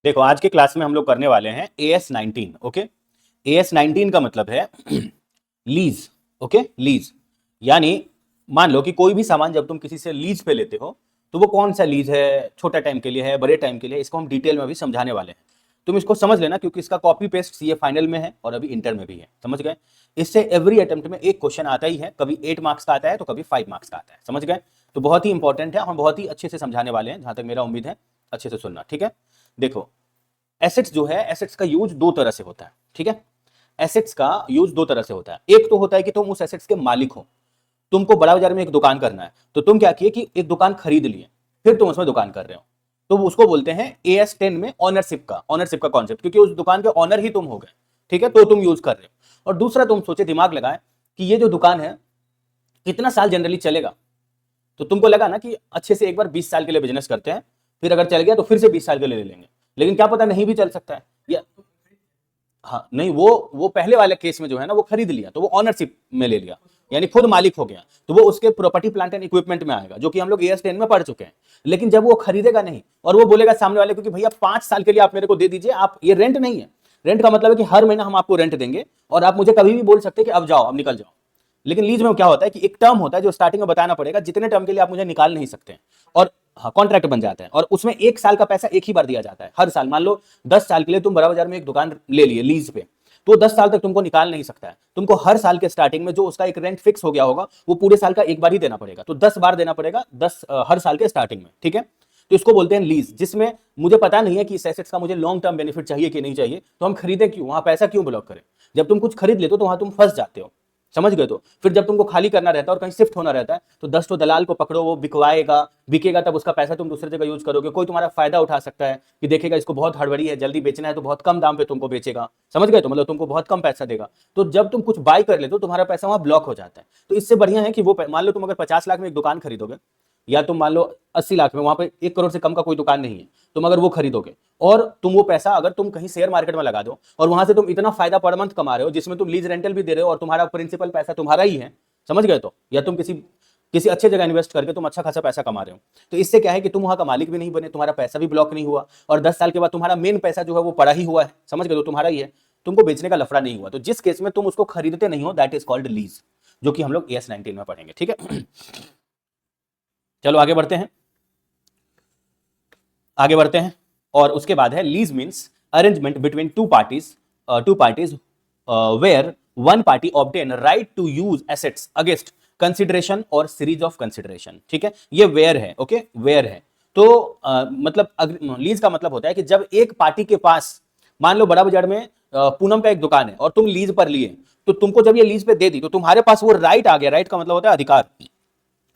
देखो आज के क्लास में हम लोग करने वाले हैं AS19। ओके, AS19 का मतलब है लीज। ओके, लीज यानी मान लो कि कोई भी सामान जब तुम किसी से लीज पे लेते हो तो वो कौन सा लीज है, छोटा टाइम के लिए है, बड़े टाइम के लिए, इसको हम डिटेल में अभी समझाने वाले हैं। तुम इसको समझ लेना क्योंकि इसका कॉपी पेस्ट सीए फाइनल में है और अभी इंटर में भी है, समझ गए। इससे एवरी अटेम्प्ट में एक क्वेश्चन आता ही है, कभी 8 मार्क्स का आता है तो कभी 5 मार्क्स का आता है, समझ गए। तो बहुत ही इंपॉर्टेंट है, हम बहुत ही अच्छे से समझाने वाले हैं, जहां तक मेरा उम्मीद है अच्छे से सुनना, ठीक है। देखो, एसेट्स जो है, एसेट्स का यूज दो तरह से होता है, ठीक है। एसेट्स का यूज दो तरह से होता है। एक तो होता है कि तुम उस एसेट्स के मालिक हो, तुमको बड़ा बाजार में एक दुकान करना है तो तुम क्या किए कि एक दुकान खरीद लिए, फिर तुम उसमें दुकान कर रहे हो, तो उसको बोलते हैं AS10 में ऑनरशिप का कॉन्सेप्ट, क्योंकि उस दुकान के ऑनर ही तुम हो गए, ठीक है, तो तुम यूज कर रहे हो। और दूसरा, तुम सोचे, दिमाग लगाए कि ये जो दुकान है कितना साल जनरली चलेगा, तो तुमको लगा ना कि अच्छे से एक बार 20 साल के लिए बिजनेस करते हैं, फिर अगर चल गया तो फिर से 20 साल के लिए ले लेंगे, लेकिन क्या पता नहीं भी चल सकता है या हाँ नहीं, वो पहले वाले केस में जो है ना वो खरीद लिया तो वो ऑनरशिप में ले लिया, यानी खुद मालिक हो गया, तो वो उसके प्रॉपर्टी प्लांट एंड इक्विपमेंट में आएगा, जो कि हम लोग AS10 में पढ़ चुके हैं। लेकिन जब वो खरीदेगा नहीं और वो बोलेगा सामने वाले को कि भैया 5 साल के लिए आप मेरे को दे दीजिए, आप ये रेंट नहीं है, रेंट का मतलब है कि हर महीना हम आपको रेंट देंगे और आप मुझे कभी भी बोल सकते हैं कि अब जाओ, अब निकल जाओ। लेकिन लीज में क्या होता है कि एक टर्म होता है जो स्टार्टिंग में बताना पड़ेगा, जितने टर्म के लिए आप मुझे निकाल नहीं सकते हैं, और हाँ कॉन्ट्रैक्ट बन जाता है, और उसमें 1 साल का पैसा एक ही बार दिया जाता है, हर साल। मान लो 10 साल के लिए तुम बड़ा बाजार में एक दुकान ले लिए लीज पे, तो 10 साल तक तुमको निकाल नहीं सकता है, तुमको हर साल के स्टार्टिंग में जो उसका एक रेंट फिक्स हो गया होगा वो पूरे साल का एक बार ही देना पड़ेगा, तो 10 बार देना पड़ेगा, हर साल के स्टार्टिंग में, ठीक है। तो इसको बोलते हैं लीज, जिसमें मुझे पता नहीं है कि इस एसेट्स का मुझे लॉन्ग टर्म बेनिफिट चाहिए कि नहीं चाहिए, तो हम खरीदे क्यों, वहां पैसा क्यों ब्लॉक करें। जब तुम कुछ खरीद लेते हो तो वहां तुम फंस जाते हो, समझ गए। तो फिर जब तुमको खाली करना रहता है और कहीं शिफ्ट होना रहता है तो 10 तो दलाल को पकड़ो, वो बिकवाएगा, बिकेगा, तब उसका पैसा तुम दूसरी जगह यूज करोगे। कोई तुम्हारा फायदा उठा सकता है कि देखेगा इसको बहुत हड़बड़ी है, जल्दी बेचना है, तो बहुत कम दाम पे तुमको बेचेगा, समझ गए। तो मतलब तुमको बहुत कम पैसा देगा, तो जब तुम कुछ बाय कर लेते हो तुम्हारा पैसा वहां ब्लॉक हो जाता है। तो इससे बढ़िया है कि वो मान लो तुम अगर 50 लाख में एक दुकान खरीदोगे, या तुम मान लो 80 लाख में, वहां पे 1 करोड़ से कम का कोई दुकान नहीं है, तुम अगर वो खरीदोगे और तुम वो पैसा अगर तुम कहीं शेयर मार्केट में लगा दो और वहां से तुम इतना फायदा पर मंथ कमा रहे हो, जिसमें तुम लीज रेंटल भी दे रहे हो और तुम्हारा प्रिंसिपल पैसा तुम्हारा ही है, समझ गए। तो या तुम किसी किसी अच्छे जगह इन्वेस्ट करके तुम अच्छा खासा पैसा कमा रहे हो, तो इससे क्या है कि तुम वहां का मालिक भी नहीं बने, तुम्हारा पैसा भी ब्लॉक नहीं हुआ, और 10 साल के बाद तुम्हारा मेन पैसा जो है वो पड़ा ही हुआ है, समझ गए, तो तुम्हारा ही है, तुमको बेचने का लफड़ा नहीं हुआ। तो जिस केस में तुम उसको खरीदते नहीं हो, दैट इज कॉल्ड लीज, जो कि हम लोग AS19 में पढ़ेंगे, ठीक है। चलो आगे बढ़ते हैं, आगे बढ़ते हैं। और उसके बाद है lease means arrangement between two parties where one party obtain right to use assets against consideration और सीरीज ऑफ कंसिडरेशन, ठीक है। ये वेयर है, ओके, वेयर है। तो मतलब लीज का मतलब होता है कि जब एक पार्टी के पास, मान लो बड़ा बाजार में पूनम का एक दुकान है और तुम लीज पर लिए, तो तुमको जब ये लीज पे दे दी तो तुम्हारे पास वो राइट आ गया, राइट का मतलब होता है अधिकार,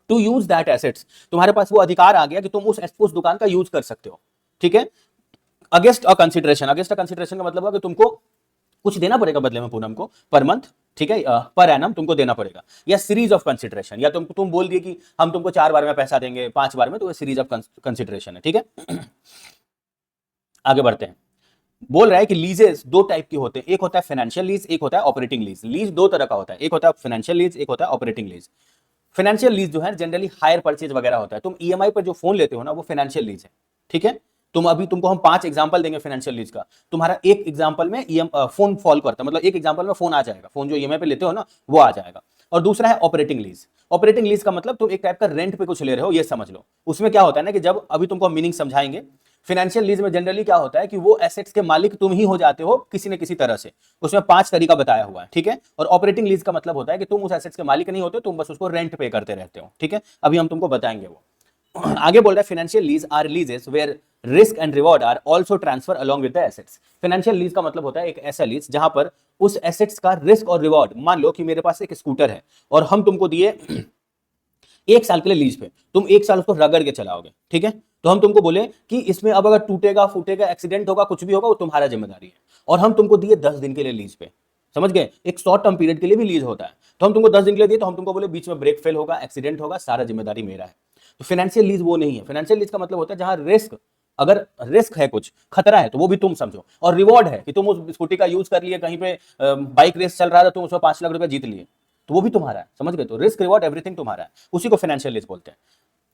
टू यूज दैट एसेट्स, तुम्हारे पास वो अधिकार आ गया कि तुम उस दुकान का यूज कर सकते हो, ठीक है। Against a consideration, against a consideration का मतलब है कि तुमको कुछ देना पड़ेगा बदले में पूनम को पर मंथ, ठीक है, पर एनम तुमको देना पड़ेगा, या सीरीज ऑफ कंसिडरेशन, या तुम बोल दिए कि हम तुमको 4 बार में पैसा देंगे, 5 बार में, तो ये सीरीज ऑफ कंसिडरेशन है, ठीक है। आगे बढ़ते हैं। बोल रहा है कि लीजेस दो टाइप के होते हैं, एक होता है फाइनेंशियल लीज, एक होता है ऑपरेटिंग लीज। लीज दो तरह का होता है, एक होता है फाइनेंशियल लीज, एक होता है ऑपरेटिंग लीज। फाइनेंशियल लीज जो है जनरली हायर परचेज वगैरह होता है, तुम ईएमआई पर जो फोन लेते हो ना वो फाइनेंशियल लीज है, ठीक है। तुमको हम 5 एग्जांपल देंगे फाइनेंशियल लीज का, तुम्हारा एक एग्जांपल में फोन फॉल करता है, मतलब एक एग्जांपल में फोन आ जाएगा, फोन जो ईएमआई पे लेते हो ना वो आ जाएगा। और दूसरा है ऑपरेटिंग लीज। ऑपरेटिंग लीज का मतलब तुम एक टाइप का रेंट पे कुछ ले रहे हो, ये समझ लो। उसमें क्या होता है ना कि जब अभी तुमको मीनिंग समझाएंगे, फाइनेंशियल लीज में जनरली क्या होता है कि वो एसेट्स के मालिक तुम ही हो जाते हो किसी न किसी तरह से, उसमें 5 तरीका बताया हुआ है, ठीक है। और ऑपरेटिंग लीज का मतलब होता है कि तुम उस एसेट्स के मालिक नहीं होते, तुम बस उसको रेंट पे करते रहते हो, ठीक है। अभी हम तुमको बताएंगे वो। आगे बोल रहा है financial lease are leases where risk and reward are also transfer along with the assets. Financial lease का मतलब होता है एक ऐसा लीज जहां पर उस एसेट्स का रिस्क और रिवॉर्ड, मान लो कि मेरे पास एक स्कूटर है और हम तुमको दिए 1 साल के लिए लीज पे, तुम 1 साल उसको रगड़ के चलाओगे, ठीक है। तो हम तुमको बोले कि इसमें अब अगर टूटेगा फूटेगा एक्सीडेंट होगा कुछ भी होगा वो तुम्हारा जिम्मेदारी है, और हम तुमको दिए 10 दिन के लिए लीज पे, समझ गए। एक शॉर्ट टर्म पीरियड के लिए भी लीज होता है, तो हम तुमको 10 दिन के लिए दिए, तो हम तुमको बोले बीच में ब्रेक फेल होगा, एक्सीडेंट होगा, सारा जिम्मेदारी मेरा है। तो फाइनेंशियल लीज वो नहीं है। फाइनेंशियल लीज का मतलब होता है जहां रिस्क, अगर रिस्क है, कुछ खतरा है, तो वो भी तुम समझो, और रिवॉर्ड है कि तुम उस स्कूटी का यूज कर लिए, कहीं पे बाइक रेस चल रहा था, तुम उसमें 5 लाख रुपए जीत लिए, तो वो भी तुम्हारा है, समझ गए। तो रिस्क रिवॉर्ड एवरीथिंग तुम्हारा है, उसी को फाइनेंशियल लीज बोलते हैं।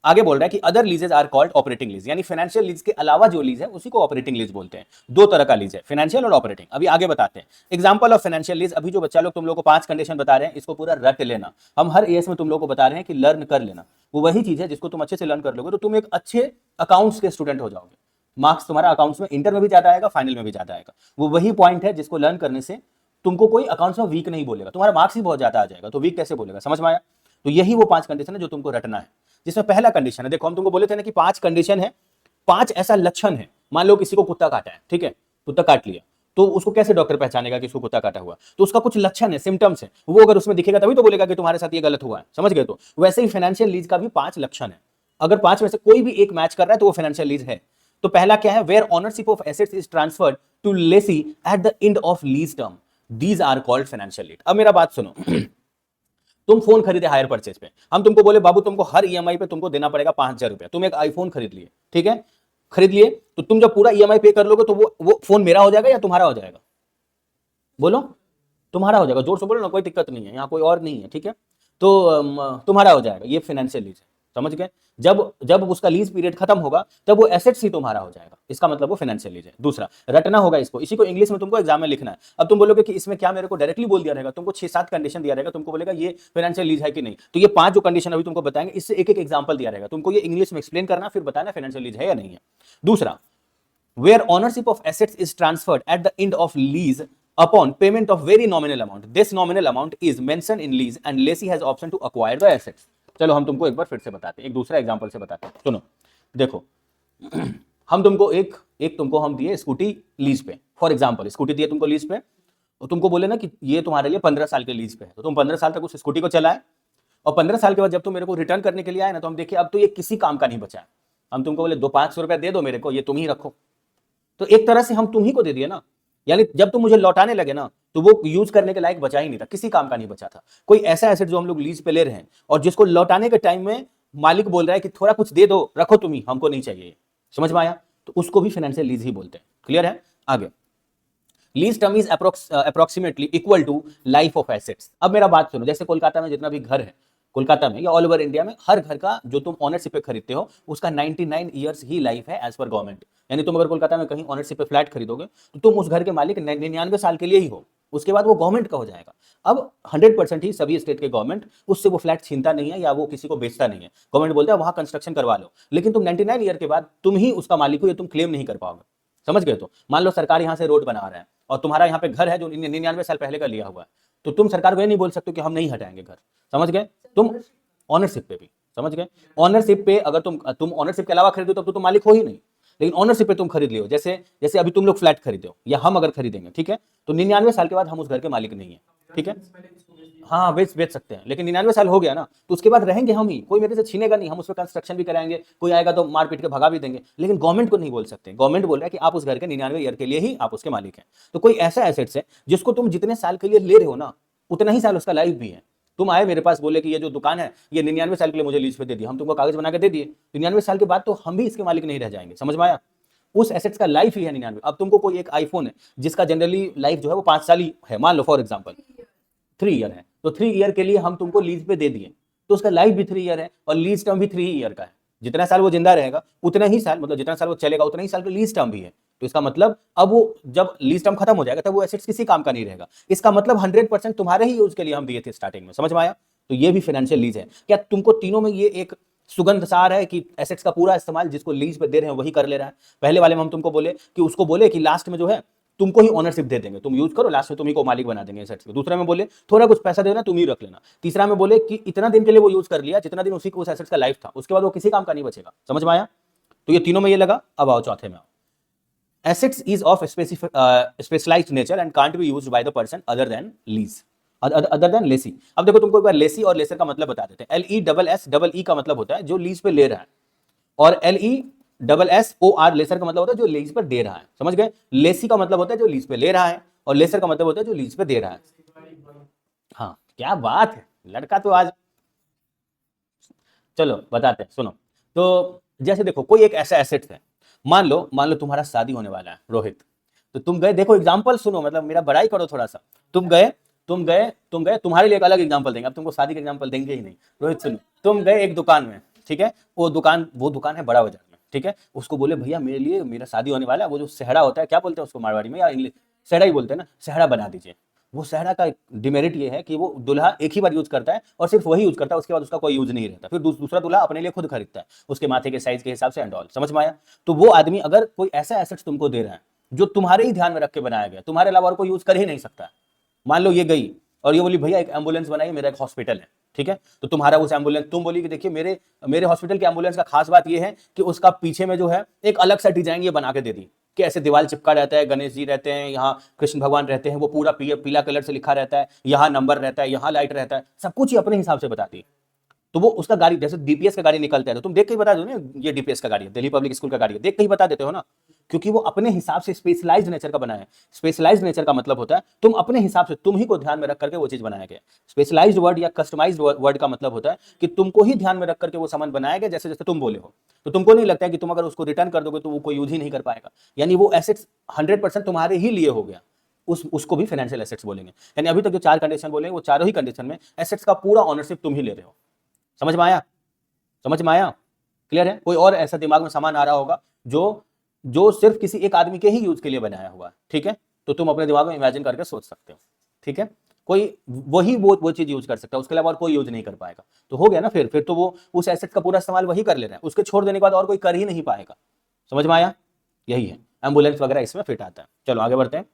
आगे बोल रहा है कि other leases are called operating lease, यानी फाइनेंशियल लीज के अलावा जो लीज है उसी को ऑपरेटिंग लीज बोलते हैं। दो तरह का लीज है, फाइनेंशियल और ऑपरेटिंग। अभी आगे बताते हैं एग्जांपल ऑफ फाइनेंशियल लीज। अभी जो बच्चा लोग तुम लोग को 5 कंडीशन बता रहे हैं, इसको पूरा रट लेना। हम हर एएस में तुम लोग को बता रहे हैं कि लर्न कर लेना। वो वही चीज है जिसको तुम अच्छे से लर्न कर लोगे तो तुम एक अच्छे अकाउंट्स के स्टूडेंट हो जाओगे। मार्क्स तुम्हारा अकाउंट्स में इंटर में भी ज्यादा आएगा, फाइनल में भी ज्यादा आएगा। वो वही पॉइंट है जिसको लर्न करने से तुमको कोई अकाउंट्स में वीक नहीं बोलेगा, तुम्हारा मार्क्स ही बहुत ज्यादा आ जाएगा, तो वीक कैसे बोलेगा, समझ में आया। तो यही वो 5 कंडीशन है जो तुमको रटना है। जिसमें पहला कंडीशन है, देखो हम तुमको बोले थे ना कि 5 कंडीशन है, 5 ऐसा लक्षण है। मान लो किसी को कुत्ता काटा है, ठीक है, कुत्ता काट लिया, तो उसको कैसे डॉक्टर पहचानेगा कि इसको कुत्ता काटा हुआ, तो उसका कुछ लक्षण है, सिम्टम्स है, वो अगर उसमें दिखेगा तभी तो बोलेगा कि तुम्हारे साथ ये गलत हुआ है, समझ गए। तो वैसे ही फाइनेंशियल लीज का भी 5 लक्षण है। अगर 5 में से कोई भी एक मैच कर रहा है तो वो फाइनेंशियल लीज है। तो पहला क्या है, where ownership of assets is transferred to lessee at the end of lease term, these are called financial lease. अब मेरा बात सुनो तुम फोन खरीदे हायर परचेज पे, हम तुमको बोले बाबू तुमको हर ईएमआई पे तुमको देना पड़ेगा 5,000 रुपया, तुम एक आईफोन खरीद लिए, ठीक है, खरीद लिए, तो तुम जब पूरा ईएमआई पे कर लोगे तो वो फोन मेरा हो जाएगा या तुम्हारा हो जाएगा, बोलो, तुम्हारा हो जाएगा, जोर से बोलो ना, कोई दिक्कत नहीं है, यहाँ कोई और नहीं है, ठीक है। तो तुम्हारा हो जाएगा, ये फाइनेंशियल लीज है, समझ गए। जब जब उसका लीज पीरियड खत्म होगा तब वो एसेट्स ही तुम्हारा हो जाएगा, इसका मतलब वो फाइनेंशियल लीज है। दूसरा रटना होगा इसको, इसी को इंग्लिश में तुमको एग्जाम में लिखना है। अब तुम बोलोगे कि इसमें क्या मेरे को डायरेक्टली बोल दिया रहेगा, तुमको 6-7 कंडीशन दिया रहेगा, तुमको बोलेगा ये फाइनेंशियल लीज है कि नहीं। तो ये 5 जो कंडीशन अभी तुमको बताएंगे, इससे एक एक एग्जाम्पल दिया रहेगा, तुमको ये इंग्लिश में एक्सप्लेन करना, फिर बताना फाइनेंशियल लीज है या नहीं है। दूसरा, where ownership of assets is transferred at the end of lease upon payment of very nominal amount, this nominal amount is mentioned in lease and lessee has option to acquire the assets। चलो हम तुमको एक बार फिर से बताते हैं, एक दूसरा एग्जांपल से बताते हैं, सुनो। देखो हम तुमको एक तुमको हम दिए स्कूटी लीज पे, फॉर एग्जांपल स्कूटी दिए तुमको लीज पे, और तुमको बोले ना कि ये तुम्हारे लिए 15 साल के लीज पे है, तो तुम 15 साल तक उस स्कूटी को चलाए, और 15 साल के बाद जब तुम मेरे को रिटर्न करने के लिए आए ना, तो हम देखिए अब तो ये किसी काम का नहीं बचा है, हम तुमको बोले 500 रुपया दे दो मेरे को, ये तुम ही रखो। तो एक तरह से हम तुम ही को दे दिए ना, यानी जब तुम मुझे लौटाने लगे ना तो वो यूज करने के लायक बचा ही नहीं था, किसी काम का नहीं बचा था। कोई ऐसा एसेट जो हम लोग लीज पे ले रहे हैं और जिसको लौटाने के टाइम में मालिक बोल रहा है कि थोड़ा कुछ दे दो, रखो तुम ही, हमको नहीं चाहिए, समझ में आया, तो उसको भी फाइनेंशियल लीज ही बोलते हैं। क्लियर है। आगे, lease term is approximately equal to life of assets. अब मेरा बात सुनो, जैसे कोलकाता में जितना भी घर है, कोलकाता में या ऑल ओवर इंडिया में, हर घर का जो तुम ऑनरशिप पे खरीदते हो उसका 99 ईयर्स ही लाइफ है एज पर गवर्नमेंट। यानी तुम अगर कोलकाता में कहीं ऑनरशिप पे फ्लैट खरीदोगे तो तुम उस घर के मालिक 99 साल के लिए ही हो, उसके बाद वो गवर्नमेंट का हो जाएगा। अब 100% ही सभी स्टेट के गवर्नमेंट उससे वो फ्लैट छीनता नहीं है या वो किसी को बेचता नहीं है। गवर्नमेंट बोलता है वहां कंस्ट्रक्शन करवा लो, लेकिन तुम 99 ईयर के बाद तुम ही उसका मालिक हो, ये तुम क्लेम नहीं कर पाओगे, समझ गए। तो मान लो सरकार यहाँ से रोड बना रहा है और तुम्हारा यहाँ पे घर है जो 99 साल पहले का लिया हुआ है, तो तुम सरकार को ये नहीं बोल सकते कि हम नहीं हटाएंगे घर, समझ गए। तुम ऑनरशिप पे भी, समझ गए, ऑनरशिप पे अगर तुम ऑनरशिप के अलावा खरीदो तब तो तुम मालिक हो ही नहीं, लेकिन ऑनरशिप पे तुम खरीद लियो, जैसे अभी तुम लोग फ्लैट खरीदे हो या हम अगर खरीदेंगे, ठीक है, तो 99 साल के बाद हम उस घर के मालिक नहीं है, ठीक है। हाँ बेच सकते हैं, लेकिन 99 साल हो गया ना तो उसके बाद रहेंगे हम ही, कोई मेरे से छीनेगा नहीं, हम उस पर कंस्ट्रक्शन भी कराएंगे, कोई आएगा तो मार पीट के भगा भी देंगे, लेकिन गवर्नमेंट को नहीं बोल सकते। गवर्नमेंट बोल रहा है कि आप उस घर के 99 ईयर के लिए ही आप उसके मालिक हैं। तो कोई ऐसा एसेट्स है जिसको तुम जितने साल के लिए ले रहे हो ना उतना ही साल उसका लाइफ भी है। तुम आए मेरे पास बोले कि ये जो दुकान है ये 99 साल के लिए मुझे लीज पे दे दी, हम तुमको कागज बना के दे दिए, 99 साल के बाद तो हम भी इसके मालिक नहीं रह जाएंगे, समझ में आया। उस एसेट्स का लाइफ ही है 99। अब तुमको कोई एक आईफोन है जिसका जनरली लाइफ जो है वो 5 साल ही है, मान लो फॉर एग्जाम्पल 3 ईयर है, तो 3 ईयर के लिए हम तुमको लीज पे दे दिए, तो उसका लाइफ भी 3 ईयर है और लीज टर्म भी 3 ईयर का है। जितना साल वो जिंदा रहेगा उतना ही साल, मतलब जितना साल वो चलेगा उतना ही साल का लीज टर्म भी है। तो इसका मतलब अब वो जब लीज टर्म खत्म हो जाएगा तब वो एसेट्स किसी काम का नहीं रहेगा। इसका मतलब 100% तुम्हारे ही यूज के लिए हम दिए थे स्टार्टिंग में, समझ में आया। तो ये भी फाइनेंशियल लीज है। क्या तुमको तीनों में ये एक सुगंध सा आ रहा है कि एसेट्स का पूरा इस्तेमाल जिसको लीज पे दे रहे हैं वही कर ले रहा है। पहले वाले में हम तुमको बोले कि उसको बोले कि लास्ट में जो है तुमको ही ओनरशिप दे देंगे, तुम यूज करो, लास्ट में तुम ही को मालिक बना देंगे एसेट्स के। दूसरा में बोले थोड़ा कुछ पैसा देना तुम ही रख लेना। तीसरा में बोले कि इतना दिन के लिए वो यूज कर लिया जितना दिन उसी को उस एसेट्स का लाइफ था, उसके बाद वो किसी काम का नहीं बचेगा, समझ में आया। तो ये तीनों में ये लगा। अब आओ चौथे में आओ, assets is of specialized nature and can't be used by the person other than lease, other than lessee। अब देखो तुमको एक बार लेसी और लेसर का मतलब बता देते हैं। LESSE का मतलब होता है जो लीज पे ले रहा है, और LESSOR लेसर का मतलब होता है जो लीज पर दे रहा है, समझ गए। लेसी का मतलब होता है जो लीज पे ले रहा है और लेसर का मतलब होता है जो लीज पे दे रहा है। हाँ क्या बात है, लड़का तो आज, चलो बताते हैं, सुनो। तो जैसे देखो कोई एक ऐसा एसेट है, मान लो तुम्हारा शादी होने वाला है रोहित, तो तुम गए, देखो एग्जांपल सुनो, मतलब मेरा बड़ाई करो थोड़ा सा। तुम गए तुम्हारे लिए एक अलग एग्जांपल देंगे, अब तुमको शादी का एग्जांपल देंगे ही नहीं। रोहित सुनो, तुम गए एक दुकान में, ठीक है, वो दुकान है बड़ा बाजार में, ठीक है, उसको बोले भैया मेरे लिए, मेरा शादी होने वाला है, वो जो सेहरा होता है, क्या बोलते हैं उसको मारवाड़ी में या इंग्लिश, सेहरा ही बोलते हैं ना, सेहरा बना दीजिए। वो सेहरा का डिमेरिट ये है कि वो दूल्हा एक ही बार यूज करता है और सिर्फ वही यूज करता है, उसके बाद उसका कोई यूज नहीं रहता, फिर दूसरा दूल्हा अपने लिए खुद खरीदता है उसके माथे के साइज के हिसाब से एंड ऑल, समझ में आया। तो वो आदमी अगर कोई ऐसा एसेट्स तुमको दे रहा है जो तुम्हारे ही ध्यान में रख के बनाया गया, तुम्हारे अलावा और कोई यूज कर ही नहीं सकता। मान लो ये गई और ये बोली भैया एक एम्बुलेंस बनाइए, मेरा एक हॉस्पिटल है, ठीक है, तो तुम्हारा उस एम्बुलेंस, तुम बोली कि देखिए मेरे हॉस्पिटल के एम्बुलेंस का खास बात ये है कि उसका पीछे में जो है एक अलग सा डिजाइन ये बना के दे दी कि ऐसे दीवार चिपका रहता है, गणेश जी रहते हैं, यहाँ कृष्ण भगवान रहते हैं, वो पूरा पीला कलर से लिखा रहता है, यहाँ नंबर रहता है, यहाँ लाइट रहता है, सब कुछ ही अपने हिसाब से बताती है। तो वो उसका गाड़ी, जैसे डीपीएस का गाड़ी निकलता है तो तुम देख के ही बता दो ना ये डीपीएस का गाड़ी है, दिल्ली पब्लिक स्कूल का गाड़ी है, देख के ही बता देते हो ना, क्योंकि वो अपने हिसाब से स्पेशलाइज्ड नेचर का बनाया है। स्पेशलाइज्ड नेचर का मतलब होता है तुम अपने हिसाब से, तुम ही को ध्यान में रख करके वो चीज बनाया गया। स्पेशलाइज्ड वर्ड या कस्टमाइज्ड वर्ड का मतलब होता है कि तुमको ही ध्यान में रख करके वो सामान बनाया गया जैसे जैसे तुम बोले हो। तो तुमको नहीं लगता है कि तुम अगर उसको रिटर्न कर दोगे तो वो कोई यूज ही नहीं कर पाएगा, यानी वो एसेट्स 100% तुम्हारे ही लिए हो गया, उसको भी फाइनेंशियल एसेट्स बोलेंगे। यानी अभी तक जो 4 कंडीशन बोले वो चारों ही कंडीशन में एसेट्स का पूरा ऑनरशिप तुम ही ले रहे हो। समझ में आया? समझ में आया? क्लियर है? कोई और ऐसा दिमाग में सामान आ रहा होगा जो जो सिर्फ किसी एक आदमी के ही यूज के लिए बनाया हुआ है, ठीक है, तो तुम अपने दिमाग में इमेजिन करके सोच सकते हो, ठीक है, कोई वही वो चीज यूज कर सकता है, उसके अलावा और कोई यूज नहीं कर पाएगा। तो हो गया ना, फिर तो वो उस एसेट का पूरा इस्तेमाल वही कर ले रहा है, उसके छोड़ देने के बाद और कोई कर ही नहीं पाएगा। समझ में आया? यही है, एम्बुलेंस वगैरह इसमें फिट आता है। चलो आगे बढ़ते हैं।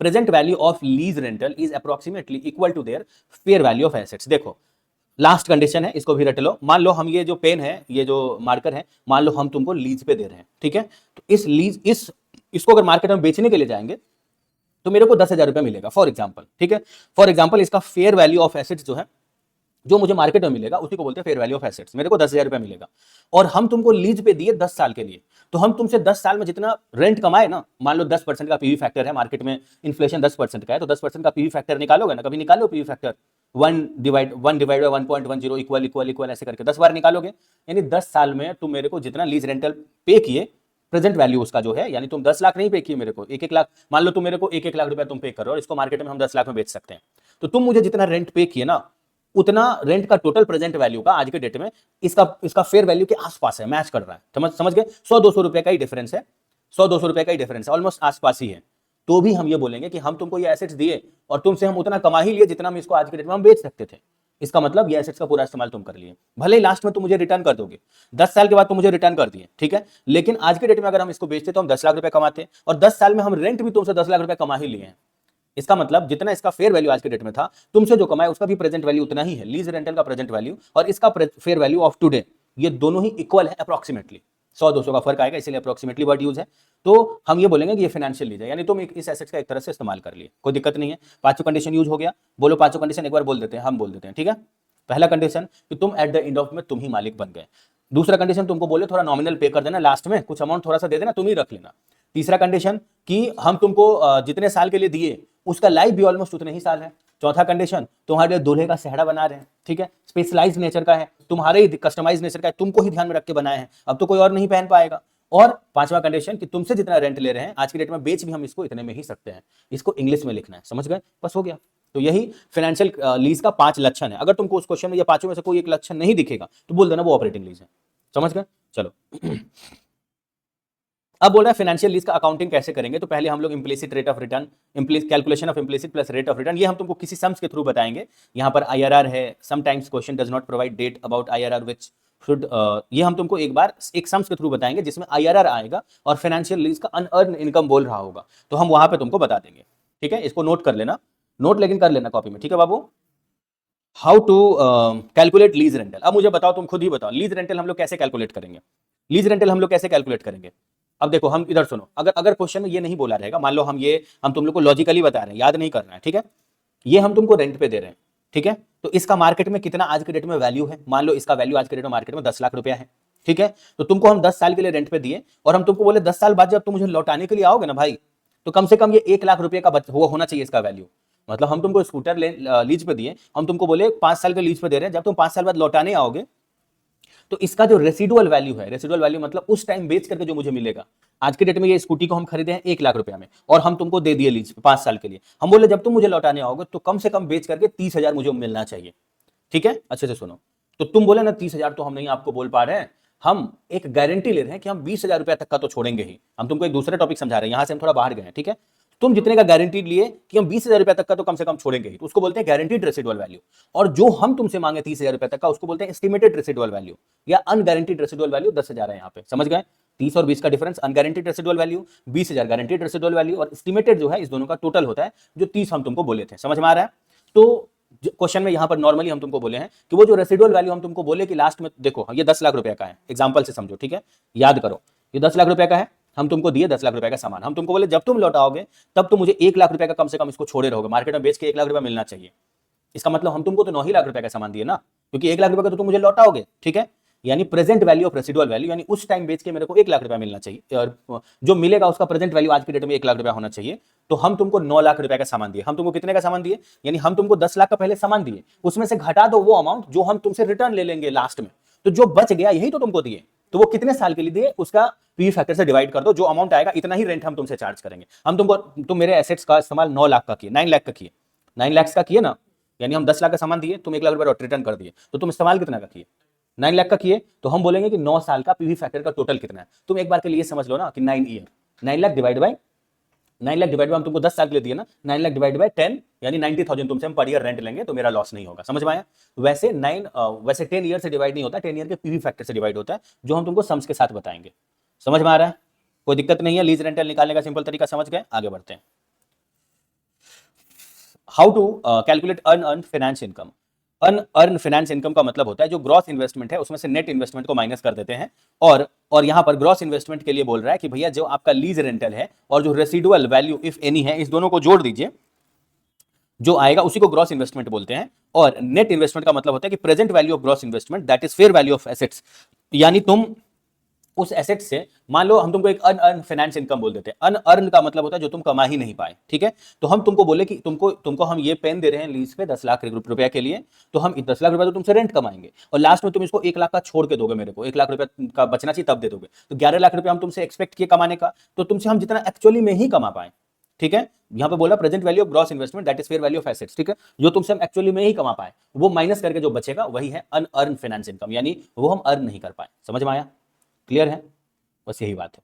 Present value of lease rental is approximately equal to their fair value of assets. देखो लास्ट कंडीशन है, इसको भी रट लो। मान लो हम ये जो पेन है, ये जो मार्कर है, मान लो हम तुमको लीज पे दे रहे हैं, ठीक है, तो इसको अगर मार्केट में बेचने के लिए जाएंगे तो मेरे को 10,000 रुपया मिलेगा फॉर एग्जाम्पल, ठीक है, फॉर एग्जाम्पल इसका फेयर वैल्यू ऑफ एसेट्स जो है, जो मुझे मार्केट में मिलेगा उसी को बोलते हैं फेयर वैल्यू ऑफ एसेट्स। मेरे को 10,000 रुपया मिलेगा और हम तुमको लीज पे दिए 10 साल के लिए, तो हम तुमसे 10 साल में जितना रेंट कमाए ना, मान लो 10% का पीवी फैक्टर है, मार्केट में इन्फ्लेशन 10% का है, तो 10% का पीवी फैक्टर निकालोगे ना, कभी निकालो पीवी फैक्टर 1/1.10 इक्वल ऐसे करके 10 बार निकालोगे, यानी 10 साल में तुम मेरे को जितना लीज रेंटल पे किए, प्रेजेंट वैल्यू उसका जो है, यानी तुम 10 लाख नहीं पे किए मेरे को, 1-1 लाख, मान लो तुम मेरे को 1-1 लाख रुपया तुम पे कर रहे हो और इसको मार्केट में हम 10 लाख में बेच सकते हैं, तो तुम मुझे जितना रेंट पे किए ना, उतना रेंट का टोटल प्रेजेंट वैल्यू का आज के डेट में इसका फेयर वैल्यू के आसपास है, मैच कर रहा है। समझ गए? 100-200 रुपए का ही डिफरेंस है, 100-200 रुपए का ही डिफरेंस है, ऑलमोस्ट आसपास ही है। तो भी हम ये बोलेंगे कि हम तुमको ये एसेट्स दिए और तुमसे हम उतना कमा ही लिए जितना हम इसको आज के डेट में हम बेच सकते थे। इसका मतलब ये एसेट्स का पूरा इस्तेमाल तुम कर लिए, भले ही लास्ट में तुम मुझे रिटर्न कर दोगे, 10 साल के बाद तुम मुझे रिटर्न कर दिए, ठीक है, लेकिन आज के डेट में अगर हम इसको बेचते तो हम 10 लाख रुपए कमाते और 10 साल में हम रेंट भी तुमसे 10 लाख रुपए कमा ही लिए हैं। इसका मतलब जितना इसका फेयर वैल्यू आज के डेट में था, तुमसे जो कमाया उसका भी प्रेजेंट वैल्यू उतना ही है, लीज रेंटल का प्रेजेंट वैल्यू और इसका फेयर वैल्यू ऑफ टुडे, ये दोनों ही इक्वल है अप्रोक्सीमेटली, 100-200 का फर्क आएगा, इसलिए अप्रोक्सीमेटली वर्ड यूज है। तो हम ये बोलेंगे कि ये फाइनेंशियल लीज है, यानी तुम इस एसेट्स का एक तरह से इस्तेमाल कर लिए, कोई दिक्कत नहीं है। पांचों कंडीशन यूज हो गया, बोलो पांचों कंडीशन एक बार बोल देते हैं, हम बोल देते हैं, ठीक है। पहला कंडीशन कि तुम एट द एंड ऑफ में तुम ही मालिक बन गए। दूसरा कंडीशन तुमको बोले थोड़ा नॉमिनल पे कर देना, लास्ट में कुछ अमाउंट थोड़ा सा दे देना, तुम ही रख लेना। तीसरा कंडीशन कि हम तुमको जितने साल के लिए दिए उसका लाइफ भी ऑलमोस्ट उतने ही साल है। चौथा कंडीशन तुम्हारे लिए दूल्हे का सेहरा बना रहे हैं, ठीक है, स्पेशलाइज्ड नेचर का है, तुम्हारे ही कस्टमाइज नेचर का है, तुमको ही ध्यान में रख के बनाए हैं, अब तो कोई और नहीं पहन पाएगा। और पांचवा कंडीशन कि तुमसे जितना रेंट ले रहे हैं आज की डेट में बेच भी हम इसको इतने में ही सकते हैं, इसको इंग्लिश में लिखना है, समझ गए? बस हो गया। तो यही फाइनेंशियल लीज का 5 लक्षण है। अगर तुमको उस क्वेश्चन में ये पांचों में से कोई एक लक्षण नहीं दिखेगा तो बोल देना वो ऑपरेटिंग लीज है, समझ गए? चलो अब बोल रहा है फाइनेंशियल लीज का अकाउंटिंग कैसे करेंगे। तो पहले हम लोग implicit rate of return, calculation of implicit plus rate of return, ये हम तुमको किसी सम्स के थ्रू बताएंगे। यहाँ पर आईआरआर है, sometimes question does not provide date about IRR which should, ये हम तुमको एक बार एक सम्स के थ्रू बताएंगे जिसमें आईआरआर आएगा और फाइनेंशियल लीज का अनअर्न इनकम बोल रहा होगा, तो हम वहां पे तुमको बता देंगे, ठीक है। इसको नोट कर लेना, नोट लेकिन कर लेना कॉपी में, ठीक है बाबू। How to calculate lease rental. अब मुझे बताओ, तुम खुद ही बताओ, लीज रेंटल हम लोग कैसे कैलकुलेट करेंगे? लीज रेंटल हम लोग कैसे कैलकुलेट करेंगे? अब देखो, हम इधर सुनो, अगर क्वेश्चन में ये नहीं बोला रहेगा, मान लो हम तुम लोग को लॉजिकली बता रहे हैं, याद नहीं करना है, ठीक है, ये हम तुमको रेंट पे दे रहे हैं, ठीक है, तो इसका मार्केट में कितना आज के डेट में वैल्यू है, मान लो इसका वैल्यू आज के डेट में मार्केट में 10 लाख रुपया है, ठीक है, तो तुमको हम 10 साल के लिए रेंट पे दिए और हम तुमको बोले 10 साल बाद जब तुम मुझे लौटाने के लिए आओगे ना भाई, तो कम से कम ये 1 लाख रुपए का होना चाहिए इसका वैल्यू। मतलब हम तुमको स्कूटर लीज पे दिए, हम तुमको बोले 5 साल के लीज पे दे रहे हैं, जब तुम 5 साल बाद लौटाने आओगे तो इसका जो रेसिडुअल वैल्यू है, रेसिडुअल वैल्यू मतलब उस टाइम बेच करके जो मुझे मिलेगा, आज के डेट में ये स्कूटी को हम खरीदे हैं 1 लाख रुपया में और हम तुमको दे दिए लीज 5 साल के लिए, हम बोले जब तुम मुझे लौटाने आओगे तो कम से कम बेच करके 30,000 मुझे मिलना चाहिए, ठीक है। अच्छे से सुनो, तो तुम बोले ना 30,000 तो हम नहीं आपको बोल पा रहे हैं, हम एक गारंटी ले रहे हैं कि हम 20,000 रुपया तक का तो छोड़ेंगे ही। हम तुमको एक दूसरा टॉपिक समझा रहे हैं, यहां से हम थोड़ा बाहर गए हैं, ठीक है। तुम जितने का गारंटी लिए कि हम 20,000 रुपया तक का तो कम से कम छोड़ेंगे ही, तो उसको बोलते हैं गारंटीड रेसिडुअल वैल्यू। और जो हम तुमसे मांगे 30,000 रुपया तक का, उसको बोलते हैं एस्टिमेटेड रेसिडुअल वैल्यू या अनगारंटीड रेसिडुअल वैल्यू। 10,000 है यहाँ पे, समझ गए। 30 और 20 का difference, unguaranteed residual value 20,000 guaranteed residual value, और एस्टिमेटेड जो है इस दोनों का टोटल होता है, जो 30 हम तुमको बोले थे। समझ में आ रहा है। तो क्वेश्चन में यहां पर नॉर्मली हम तुमको बोले हैं कि वो जो रेसिडुअल वैल्यू हम तुमको बोले कि लास्ट में देखो ये 10 लाख रुपए का है, एग्जांपल से समझो, ठीक है। याद करो, ये 10 लाख रुपए का है, हम तुमको दिए 10 लाख रुपए का सामान, हम तुमको बोले जब तुम लौटाओगे तब तुम मुझे 1 लाख रुपए का कम से कम इसको छोड़े रहोगे, मार्केट में बेच के 1 लाख रुपए मिलना चाहिए। इसका मतलब हम तुमको तो 9 ही लाख रुपए का सामान दिए ना, क्योंकि 1 लाख रुपए का तो तुम मुझे लौटाओगे, ठीक है। यानी present value of residual value, यानी उस टाइम बेच के मेरे को 1 लाख रुपया मिलना चाहिए, और जो मिलेगा उसका प्रेजेंट वैल्यू आज की डेट में 1 लाख रुपया होना चाहिए। तो हम तुमको 9 लाख रुपए का सामान दिए। हम तुमको कितने का सामान दिए, यानी हम तुमको 10 लाख का पहले सामान दिए, उसमें से घटा दो वो अमाउंट जो हम तुमसे रिटर्न ले लेंगे लास्ट में, तो जो बच गया यही तो तुमको दिए। तो वो कितने साल के लिए दिए, उसका पी फैक्टर से डिवाइड कर दो, जो अमाउंट आएगा इतना ही रेंट हम तुमसे चार्ज करेंगे। हम तुमको, तुम मेरे एसेट्स का इस्तेमाल 9 लाख का किए, 9 लाख का किए, 9 लाख का किए ना, यानी हम 10 लाख का सामान दिए, तुम 1 लाख रुपए रिटर्न कर दिए, तो तुम इस्तेमाल कितना का किए, 9 लाख का किए। तो हम बोलेंगे कि 9 साल का पीवी फैक्टर का टोटल कितना है। तुम एक बार के लिए समझ लो ना कि 9 year, 9 lakh divide by 9 lakh divide by, हम तुमको 10 साल के लिए दिए ना, 9 लाख डिवाइड बाय 10 यानी 90,000 तुमसे हम पर ईयर रेंट लेंगे, तो मेरा लॉस नहीं होगा। समझ में आया। वैसे 10 ईयर से डिवाइड नहीं होता, 10 ईयर के पीवी फैक्टर से डिवाइड होता है, जो हम तुमको सम्स के साथ बताएंगे। समझ में आ रहा है, कोई दिक्कत नहीं है। लीज रेंटल निकालने का सिंपल तरीका समझ गए, आगे बढ़ते हैं। How to calculate unearned finance income. Unearn finance income का मतलब होता है जो ग्रॉस इन्वेस्टमेंट है उसमें से नेट इन्वेस्टमेंट को माइनस कर देते हैं। और यहां पर ग्रॉस इन्वेस्टमेंट के लिए बोल रहा है कि भैया जो आपका लीज रेंटल है और जो रेसिडुअल वैल्यू इफ एनी है, इस दोनों को जोड़ दीजिए, जो आएगा उसी को ग्रॉस इन्वेस्टमेंट बोलते हैं। और नेट इन्वेस्टमेंट का मतलब होता है कि present value of gross investment that is fair value of assets, यानी तुम उस एसेट से, मान लो हम तुमको एक अनअर्न फाइनेंस इनकम बोल देते हैं। अनअर्न का मतलब होता है जो तुम कमा ही नहीं पाए, ठीक है। तो हम तुमको बोले कि तुमको हम ये पेन दे रहे हैं लीज पे 10 लाख रुपया के लिए, तो हम 10 लाख रुपया तो तुमसे रेंट कमाएंगे, और लास्ट में तुम इसको 1 लाख का छोड़ के दोगे मेरे को, 1 लाख रुपया का बचना चाहिए तब दे दोगे, तो 11 लाख रुपया हम तुमसे एक्सपेक्ट किए कमाने का, तो तुमसे हम जितना एक्चुअली में ही कमा पाए, ठीक है। यहां पे बोला present value of gross investment that is fair value of assets, ठीक है। जो तुमसे हम एक्चुअली में ही कमा पाए वो माइनस करके जो बचेगा वही है अनअर्न फाइनेंस इनकम, यानी वो हम अर्न नहीं कर पाए। समझ में आया, क्लियर है, बस यही बात है।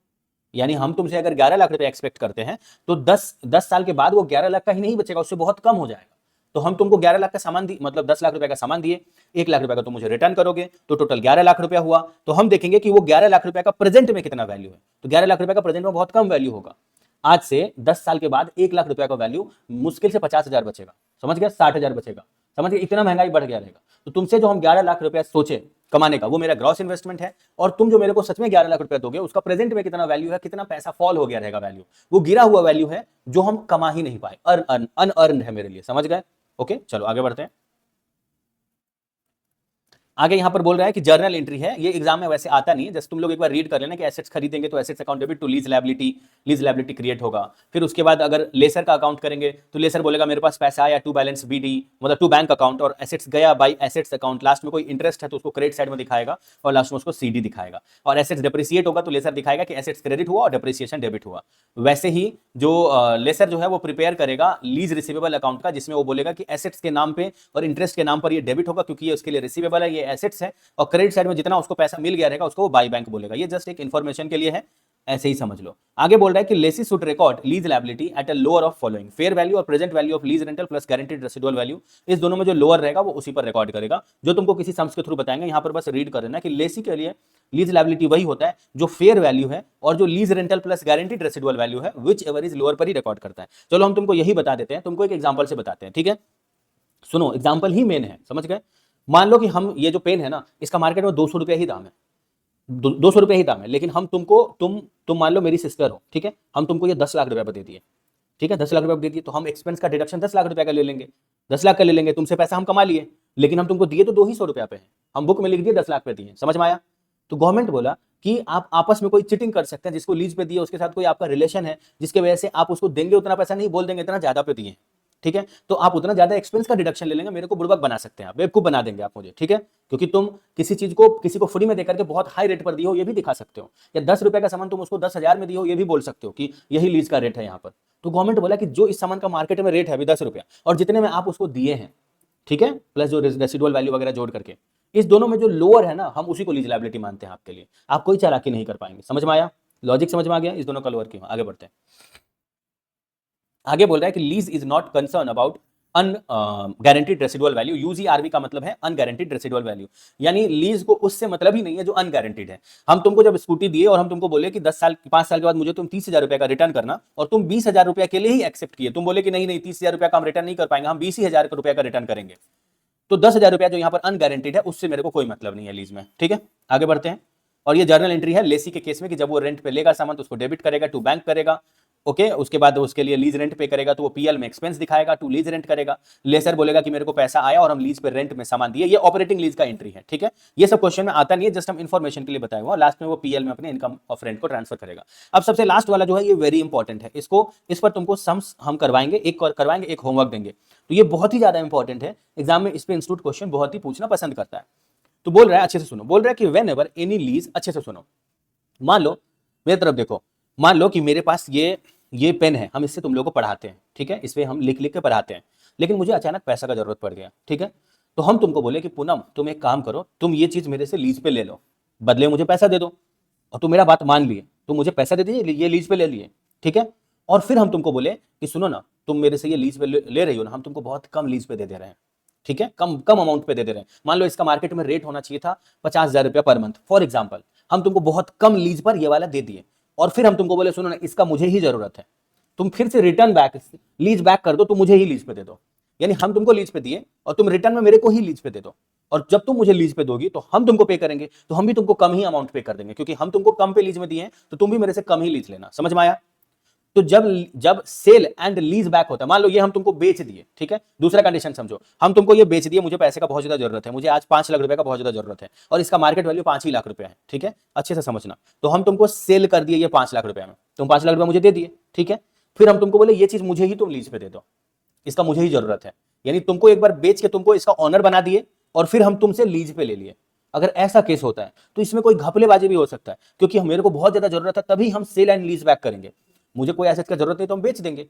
यानी हम तुमसे अगर 11 लाख रुपए एक्सपेक्ट करते हैं तो 10 साल के बाद वो 11 लाख का ही नहीं बचेगा, उससे बहुत कम हो जाएगा। तो हम तुमको 11 लाख का सामान दिए, मतलब 10 लाख रुपए का सामान दिए, 1 लाख रुपए का तुम मुझे रिटर्न करोगे, तो टोटल 11 लाख रुपया हुआ। तो हम देखेंगे कि वो 11 लाख रुपए का प्रेजेंट में कितना वैल्यू है, तो 11 लाख रुपए का प्रेजेंट में बहुत कम वैल्यू होगा। आज से 10 साल के बाद 1 लाख रुपया का वैल्यू मुश्किल से 50,000 बचेगा, समझ गया, 60,000 बचेगा, समझ गया, इतना महंगाई बढ़ गया रहेगा। तो तुमसे जो हम 11 लाख रुपया सोचे कमाने का, वो मेरा ग्रॉस इन्वेस्टमेंट है, और तुम जो मेरे को सच में 11 लाख रुपया दोगे उसका प्रेजेंट में कितना वैल्यू है, कितना पैसा फॉल हो गया रहेगा वैल्यू, वो गिरा हुआ वैल्यू है जो हम कमा ही नहीं पाए, अनअर्न्ड है मेरे लिए। समझ गए, ओके, चलो आगे बढ़ते हैं। आगे यहां पर बोल रहा है कि जर्नल एंट्री है, ये एग्जाम में वैसे आता नहीं है, जस्ट तुम लोग एक बार रीड कर लेना कि एसेट्स खरीदेंगे तो assets account debit to lease liability create होगा। फिर उसके बाद अगर लेसर का अकाउंट करेंगे तो लेसर बोलेगा मेरे पास पैसा आया टू बैलेंस बीडी, मतलब टू बैंक अकाउंट, और एसेट्स गया बाई एसेट्स अकाउंट। लास्ट में कोई इंटरेस्ट है तो उसको क्रेडिट साइड में दिखाएगा और लास्ट में उसको सीडी दिखाएगा। और एसेट्स डिप्रिसिएट होगा तो लेसर दिखाएगा कि एसेट्स क्रेडिट हुआ और डिप्रिसिएशन डेबिट हुआ। वैसे ही जो लेसर जो है वो प्रिपेयर करेगा लीज रिसीवेबल अकाउंट का, जिसमें वो बोलेगा कि एसेट्स के नाम पे और इंटरेस्ट के नाम पर ये डेबिट होगा क्योंकि ये उसके लिए रिसीवेबल है, ये एसेट्स है, और क्रेडिट साइड में जितना उसको पैसा मिल गया रहेगा उसको वो बाई बैंक बोलेगा। ये जस्ट एक इंफॉर्मेशन के लिए है, ऐसे ही समझ लो। आगे बोल रहा है कि lessee should record lease liability at a lower of following fair value और present value of lease rental plus guaranteed residual value. इस दोनों में जो लोअर रहेगा वो उसी पर रिकॉर्ड करेगा, जो तुमको किसी सम्स के थ्रू बताएंगे। यहां पर बस रीड कर लेना कि लेसी के लिए लीज लायबिलिटी वही होता है जो फेयर वैल्यू है और जो lease rental plus guaranteed residual value है विच एवर इज लोअर पर ही रिकॉर्ड करता है। चलो हम तुमको यही बता देते हैं, तुमको एक एग्जांपल से बताते हैं, ठीक है। सुनो, एग्जांपल ही मेन है, समझ गए। मान लो कि हम ये जो पेन है ना, इसका मार्केट में 200 रुपये ही दाम है, 200 रुपये ही दाम है, लेकिन हम तुम मान लो मेरी सिस्टर हो, ठीक है, हम तुमको ये 10 लाख रुपया दे दिए, ठीक है, 10 लाख रुपया दे दिए, तो हम एक्सपेंस का डिडक्शन 10 लाख रुपया का ले लेंगे, 10 लाख का ले लेंगे। तुमसे पैसा हम कमा लिए, लेकिन हम तुमको दिए तो 200 रुपया पे है, हम बुक में लिख दिए 10 लाख पे दिए। समझ में आया। तो गवर्नमेंट बोला कि आप आपस में कोई चिटिंग कर सकते हैं, जिसको लीज पे दिए उसके साथ कोई आपका रिलेशन है, जिसके वजह से आप उसको देंगे उतना पैसा नहीं, बोल देंगे इतना ज्यादा पे दिए, ठीक है, तो आप उतना ज्यादा एक्सपेंस का डिडक्शन ले लेंगे, मेरे को बुड़बक बना सकते हैं, आप बेवकूफ बना देंगे आप मुझे, ठीक है, क्योंकि तुम किसी चीज को किसी को फ्री में देकर के बहुत हाई रेट पर दिए हो ये भी दिखा सकते हो, या 10 रुपए का सामान तुम उसको 10,000 में दिए हो ये भी बोल सकते हो कि यही लीज का रेट है यहाँ पर। तो गवर्नमेंट बोला कि जो इस सामान का मार्केट में रेट है अभी 10 रुपया और जितने में आप उसको दिए हैं, ठीक है, प्लस जो रेसिडुअल वैल्यू वगैरह जोड़ करके, इस दोनों में जो लोअर है ना, हम उसी को लीज लायबिलिटी मानते हैं आपके लिए। आप कोई चालाकी नहीं कर पाएंगे। समझ में आया? लॉजिक समझ में आ गया? इस दोनों का लोअर क्यों? आगे बढ़ते हैं। आगे बोल रहा है कि lease is not concern about unguaranteed residual value. UGRV का मतलब है अनगारंटीड रेसिडुअल वैल्यू, यानी लीज को उससे मतलब ही नहीं है जो अनगारंटीड है। हम तुमको जब स्कूटी दिए और हम तुमको बोले कि 5 साल के बाद मुझे तुम 30,000 रुपए का रिटर्न करना, और तुम 20,000 रुपए के लिए ही एक्सेप्ट किए, तुम बोले कि नहीं नहीं 30,000 रुपए का हम रिटर्न नहीं कर पाएंगे, हम 20,000 रुपए का रिटर्न करेंगे, तो 10,000 रुपया जो यहाँ पर अनगारंटीड है उससे मेरे को कोई मतलब नहीं है लीज में। ठीक है, आगे बढ़ते हैं। और ये जर्नल एंट्री है लेसी के केस में कि जब वो रेंट पे लेगा सामान तो उसको डेबिट करेगा टू बैंक करेगा। ओके, उसके बाद उसके लिए लीज रेंट पे करेगा तो वो पीएल में एक्सपेंस दिखाएगा, टू लीज रेंट करेगा। लेसर बोलेगा कि मेरे को पैसा आया और हम लीज पे रेंट में सामान दिए, ये ऑपरेटिंग लीज का एंट्री है। ठीक है, ये सब क्वेश्चन में आता नहीं है, जस्ट हम इंफॉर्मेशन के लिए बताया हुआ। लास्ट में वो पीएल में अपने इनकम ऑफ रेंट को ट्रांसफर करेगा। अब सबसे लास्ट वाला जो है ये वेरी इंपॉर्टेंट है, इस पर तुमको सम्स हम करवाएंगे, एक होमवर्क देंगे, तो ये बहुत ही ज्यादा इंपॉर्टेंट है। एग्जाम में इस पे इंस्टीट्यूट क्वेश्चन बहुत ही पूछना पसंद करता है। तो बोल रहा है, अच्छे से सुनो, बोल रहा है कि वेन एवर एनी लीज, अच्छे से सुनो, मान लो मेरी तरफ देखो, मान लो कि मेरे पास ये पेन है, हम इससे तुम लोगों को पढ़ाते हैं, ठीक है, इस पे हम लिख लिख के पढ़ाते हैं, लेकिन मुझे अचानक पैसा का जरूरत पड़ गया। ठीक है, तो हम तुमको बोले कि पूनम तुम एक काम करो, तुम ये चीज मेरे से लीज पे ले लो, बदले मुझे पैसा दे दो, और तुम मेरा बात मान लिए, तुम मुझे पैसा दे दीजिए, ये लीज पे ले लिए। ठीक है, और फिर हम तुमको बोले कि सुनो ना, तुम मेरे से ये लीज पे ले रही हो ना, हम तुमको बहुत कम लीज पे दे रहे हैं। ठीक है, कम कम अमाउंट पे दे रहे हैं। मान लो इसका मार्केट में रेट होना चाहिए था 50,000 रुपया पर मंथ फॉर एग्जाम्पल, हम तुमको बहुत कम लीज पर ये वाला दे दिए, और फिर हम तुमको बोले सुनो ना, इसका मुझे ही जरूरत है, तुम फिर से रिटर्न बैक लीज बैक कर दो, तो मुझे ही लीज पे दे दो। यानी हम तुमको लीज पे दिए और तुम रिटर्न में मेरे को ही लीज पे दे दो, और जब तुम मुझे लीज पे दोगी तो हम तुमको पे करेंगे, तो हम भी तुमको कम ही अमाउंट पे कर देंगे, क्योंकि हम तुमको कम पे लीज में दिए हैं, तो तुम भी मेरे से कम ही लीज लेना। समझ में आया? तो जब जब सेल एंड लीज बैक होता है, मान लो ये हम तुमको बेच दिए, ठीक है, दूसरा कंडीशन समझो, हम तुमको ये बेच दिए, मुझे पैसे का बहुत ज्यादा जरूरत है, मुझे आज 5 लाख रुपए का बहुत ज्यादा जरूरत है, और इसका मार्केट वैल्यू 5 ही लाख रुपए है। ठीक है, अच्छे से समझना, तो हम तुमको सेल कर दिए ये 5 लाख रुपए में, तुम 5 लाख रुपए मुझे दे दिए। ठीक है, फिर हम तुमको बोले ये चीज मुझे ही तुम लीज पे दे दो, इसका मुझे ही जरूरत है, यानी तुमको एक बार बेच के तुमको इसका ऑनर बना दिए, और फिर हम तुमसे लीज पे ले लिए। अगर ऐसा केस होता है तो इसमें कोई घपलेबाजी भी हो सकता है, क्योंकि मेरे को बहुत ज्यादा जरूरत है, तभी हम सेल एंड लीज बैक करेंगे। मुझे कोई एसेट का जरूरत नहीं तो हम बेच देंगे,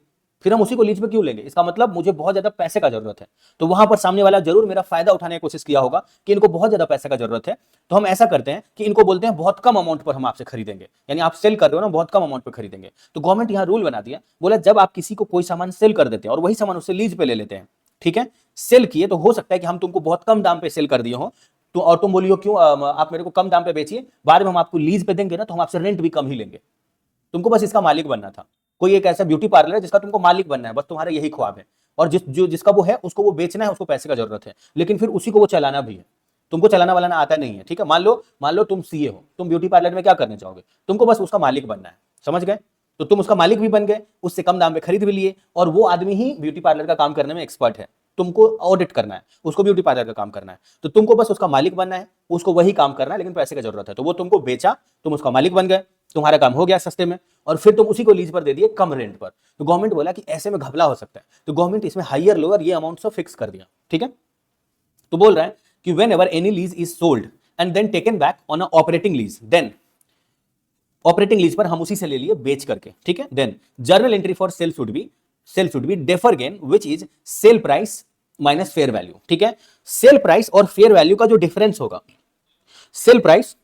फिर हम उसी को लीज पे क्यों लेंगे? इसका मतलब मुझे बहुत ज्यादा पैसे का जरूरत है, तो वहां पर सामने वाला जरूर मेरा फायदा उठाने की कोशिश किया होगा कि इनको बहुत ज्यादा पैसे का जरूरत है, तो हम ऐसा करते हैं कि इनको बोलते हैं बहुत कम अमाउंट पर हम आपसे खरीदेंगे, यानी आप सेल कर रहे हो ना, बहुत कम अमाउंट पर खरीदेंगे। तो गवर्नमेंट यहाँ रूल बना दिया, बोला जब आप किसी को कोई सामान सेल कर देते हैं और वही सामान उससे लीज पे ले लेते हैं, ठीक है, सेल किए, तो हो सकता है कि हम तुमको बहुत कम दाम पे सेल कर दिए हो, तो और तुम बोलियो क्यों आप मेरे को कम दाम पे बेचिए, बाद में हम आपको लीज पे देंगे ना, तो हम आपसे रेंट भी कम ही लेंगे। तुमको बस इसका मालिक बनना था। कोई एक ऐसा ब्यूटी पार्लर है जिसका तुमको मालिक बनना है, बस तुम्हारा यही ख्वाब है, और जिसका वो है उसको वो बेचना है, उसको पैसे का जरूरत है, लेकिन फिर उसी को वो चलाना भी है। तुमको चलाना वालाना आता नहीं है। ठीक है, मान लो तुम सीए हो, तुम ब्यूटी पार्लर में क्या करने चाहोगे? तुमको बस उसका मालिक बनना है। समझ गए? तो तुम उसका मालिक भी बन गए, उससे कम दाम पे खरीद भी लिए, और वो आदमी ही ब्यूटी पार्लर का काम करने में एक्सपर्ट है, तुमको ऑडिट करना है, उसको ब्यूटी पार्लर का काम करना है, तो तुमको बस उसका मालिक बनना है, उसको वही काम करना है, लेकिन पैसे की जरूरत है, तो वो तुमको बेचा, तुम उसका मालिक बन गए, तुम्हारा काम हो गया सस्ते में, और फिर तुम उसी को लीज पर दे दिए कम रेंट पर। तो गवर्नमेंट बोला कि ऐसे में घपला हो सकता है, तो गवर्नमेंट इसमें हायर लोअर ये अमाउंट सब फिक्स कर दिया। ठीक है, तो बोल रहा है कि whenever any lease is sold and then taken back on a operating lease, then operating lease पर हम उसी से ले लिए बेच करके। ठीक है, then journal entry for sale should be defer gain which is sale price minus fair value. ठीक है, सेल प्राइस और फेयर वैल्यू का जो डिफरेंस होगा, सेल प्राइस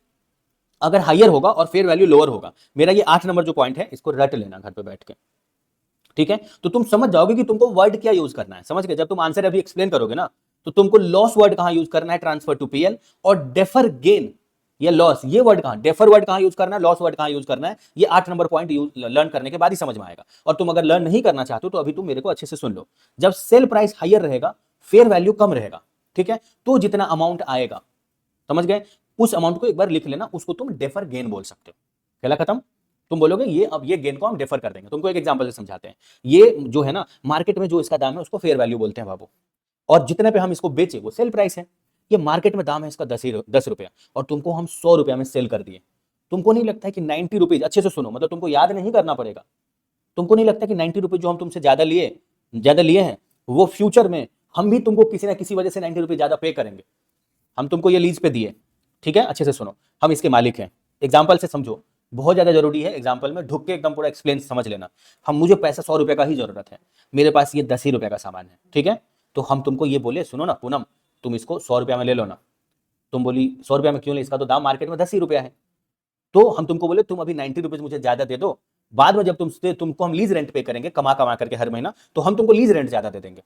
अगर हायर होगा और फेयर वैल्यू लोअर होगा, मेरा ये 8 नंबर जो पॉइंट है इसको रट लेना घर पे बैठ के। ठीक है, तो तुम समझ जाओगे कि तुमको वर्ड क्या यूज करना है। समझ गए? जब तुम आंसर अभी एक्सप्लेन करोगे ना, तो तुमको लॉस वर्ड कहां यूज करना है, ट्रांसफर टू पीएल, और डेफर गेन या लॉस ये वर्ड कहां, डेफर वर्ड कहां यूज करना है, लॉस वर्ड कहां यूज करना है, ये 8 नंबर पॉइंट लर्न करने के बाद ही समझ में आएगा। और तुम अगर लर्न नहीं करना चाहते हो तो अभी तुम मेरे को अच्छे से सुन लो। जब सेल प्राइस हायर रहेगा, फेयर वैल्यू कम रहेगा, ठीक है, तो जितना अमाउंट आएगा, समझ गए, उस अमाउंट को एक बार लिख लेना, उसको तुम डेफर गेन बोल सकते हो। खेला खत्म? तुम बोलोगे ये अब ये गेन को हम डेफर कर देंगे। तुमको एक एग्जांपल से समझाते हैं। ये जो है ना, मार्केट में जो इसका दाम है उसको फेयर वैल्यू बोलते हैं बाबू, और जितने पे हम इसको बेचे वो सेल प्राइस है। ये मार्केट में दाम है इसका 10 रुपया, और तुमको हम 100 रुपया में सेल कर दिए। तुमको नहीं लगता है कि 90 रुपीज, अच्छे से सुनो, मतलब तुमको याद नहीं करना पड़ेगा, तुमको नहीं लगता कि 90 रुपीज जो हम तुमसे ज्यादा लिए हैं, वो फ्यूचर में हम भी तुमको किसी ना किसी वजह से 90 रुपीज ज्यादा पे करेंगे। हम तुमको ये लीज पे दिए, ठीक है, अच्छे से सुनो, हम इसके मालिक हैं। एग्जाम्पल से समझो, बहुत ज्यादा जरूरी है, एग्जाम्पल में ढुक के एकदम पूरा एक्सप्लेन समझ लेना। मुझे पैसा 100 रुपए का ही जरूरत है, मेरे पास ये 10 ही रुपए का सामान है, ठीक है, तो हम तुमको ये बोले सुनो ना पूनम, तुम इसको 100 रुपया में ले लो ना, तुम बोली 100 रुपया में क्यों ले, इसका तो दाम मार्केट में 10 ही रुपया है। तो हम तुमको बोले तुम अभी 90 रुपीज मुझे ज्यादा दे दो, बाद में जब तुमको हम लीज रेंट पे करेंगे कमा कमा करके हर महीना, तो हम तुमको लीज रेंट ज्यादा दे देंगे।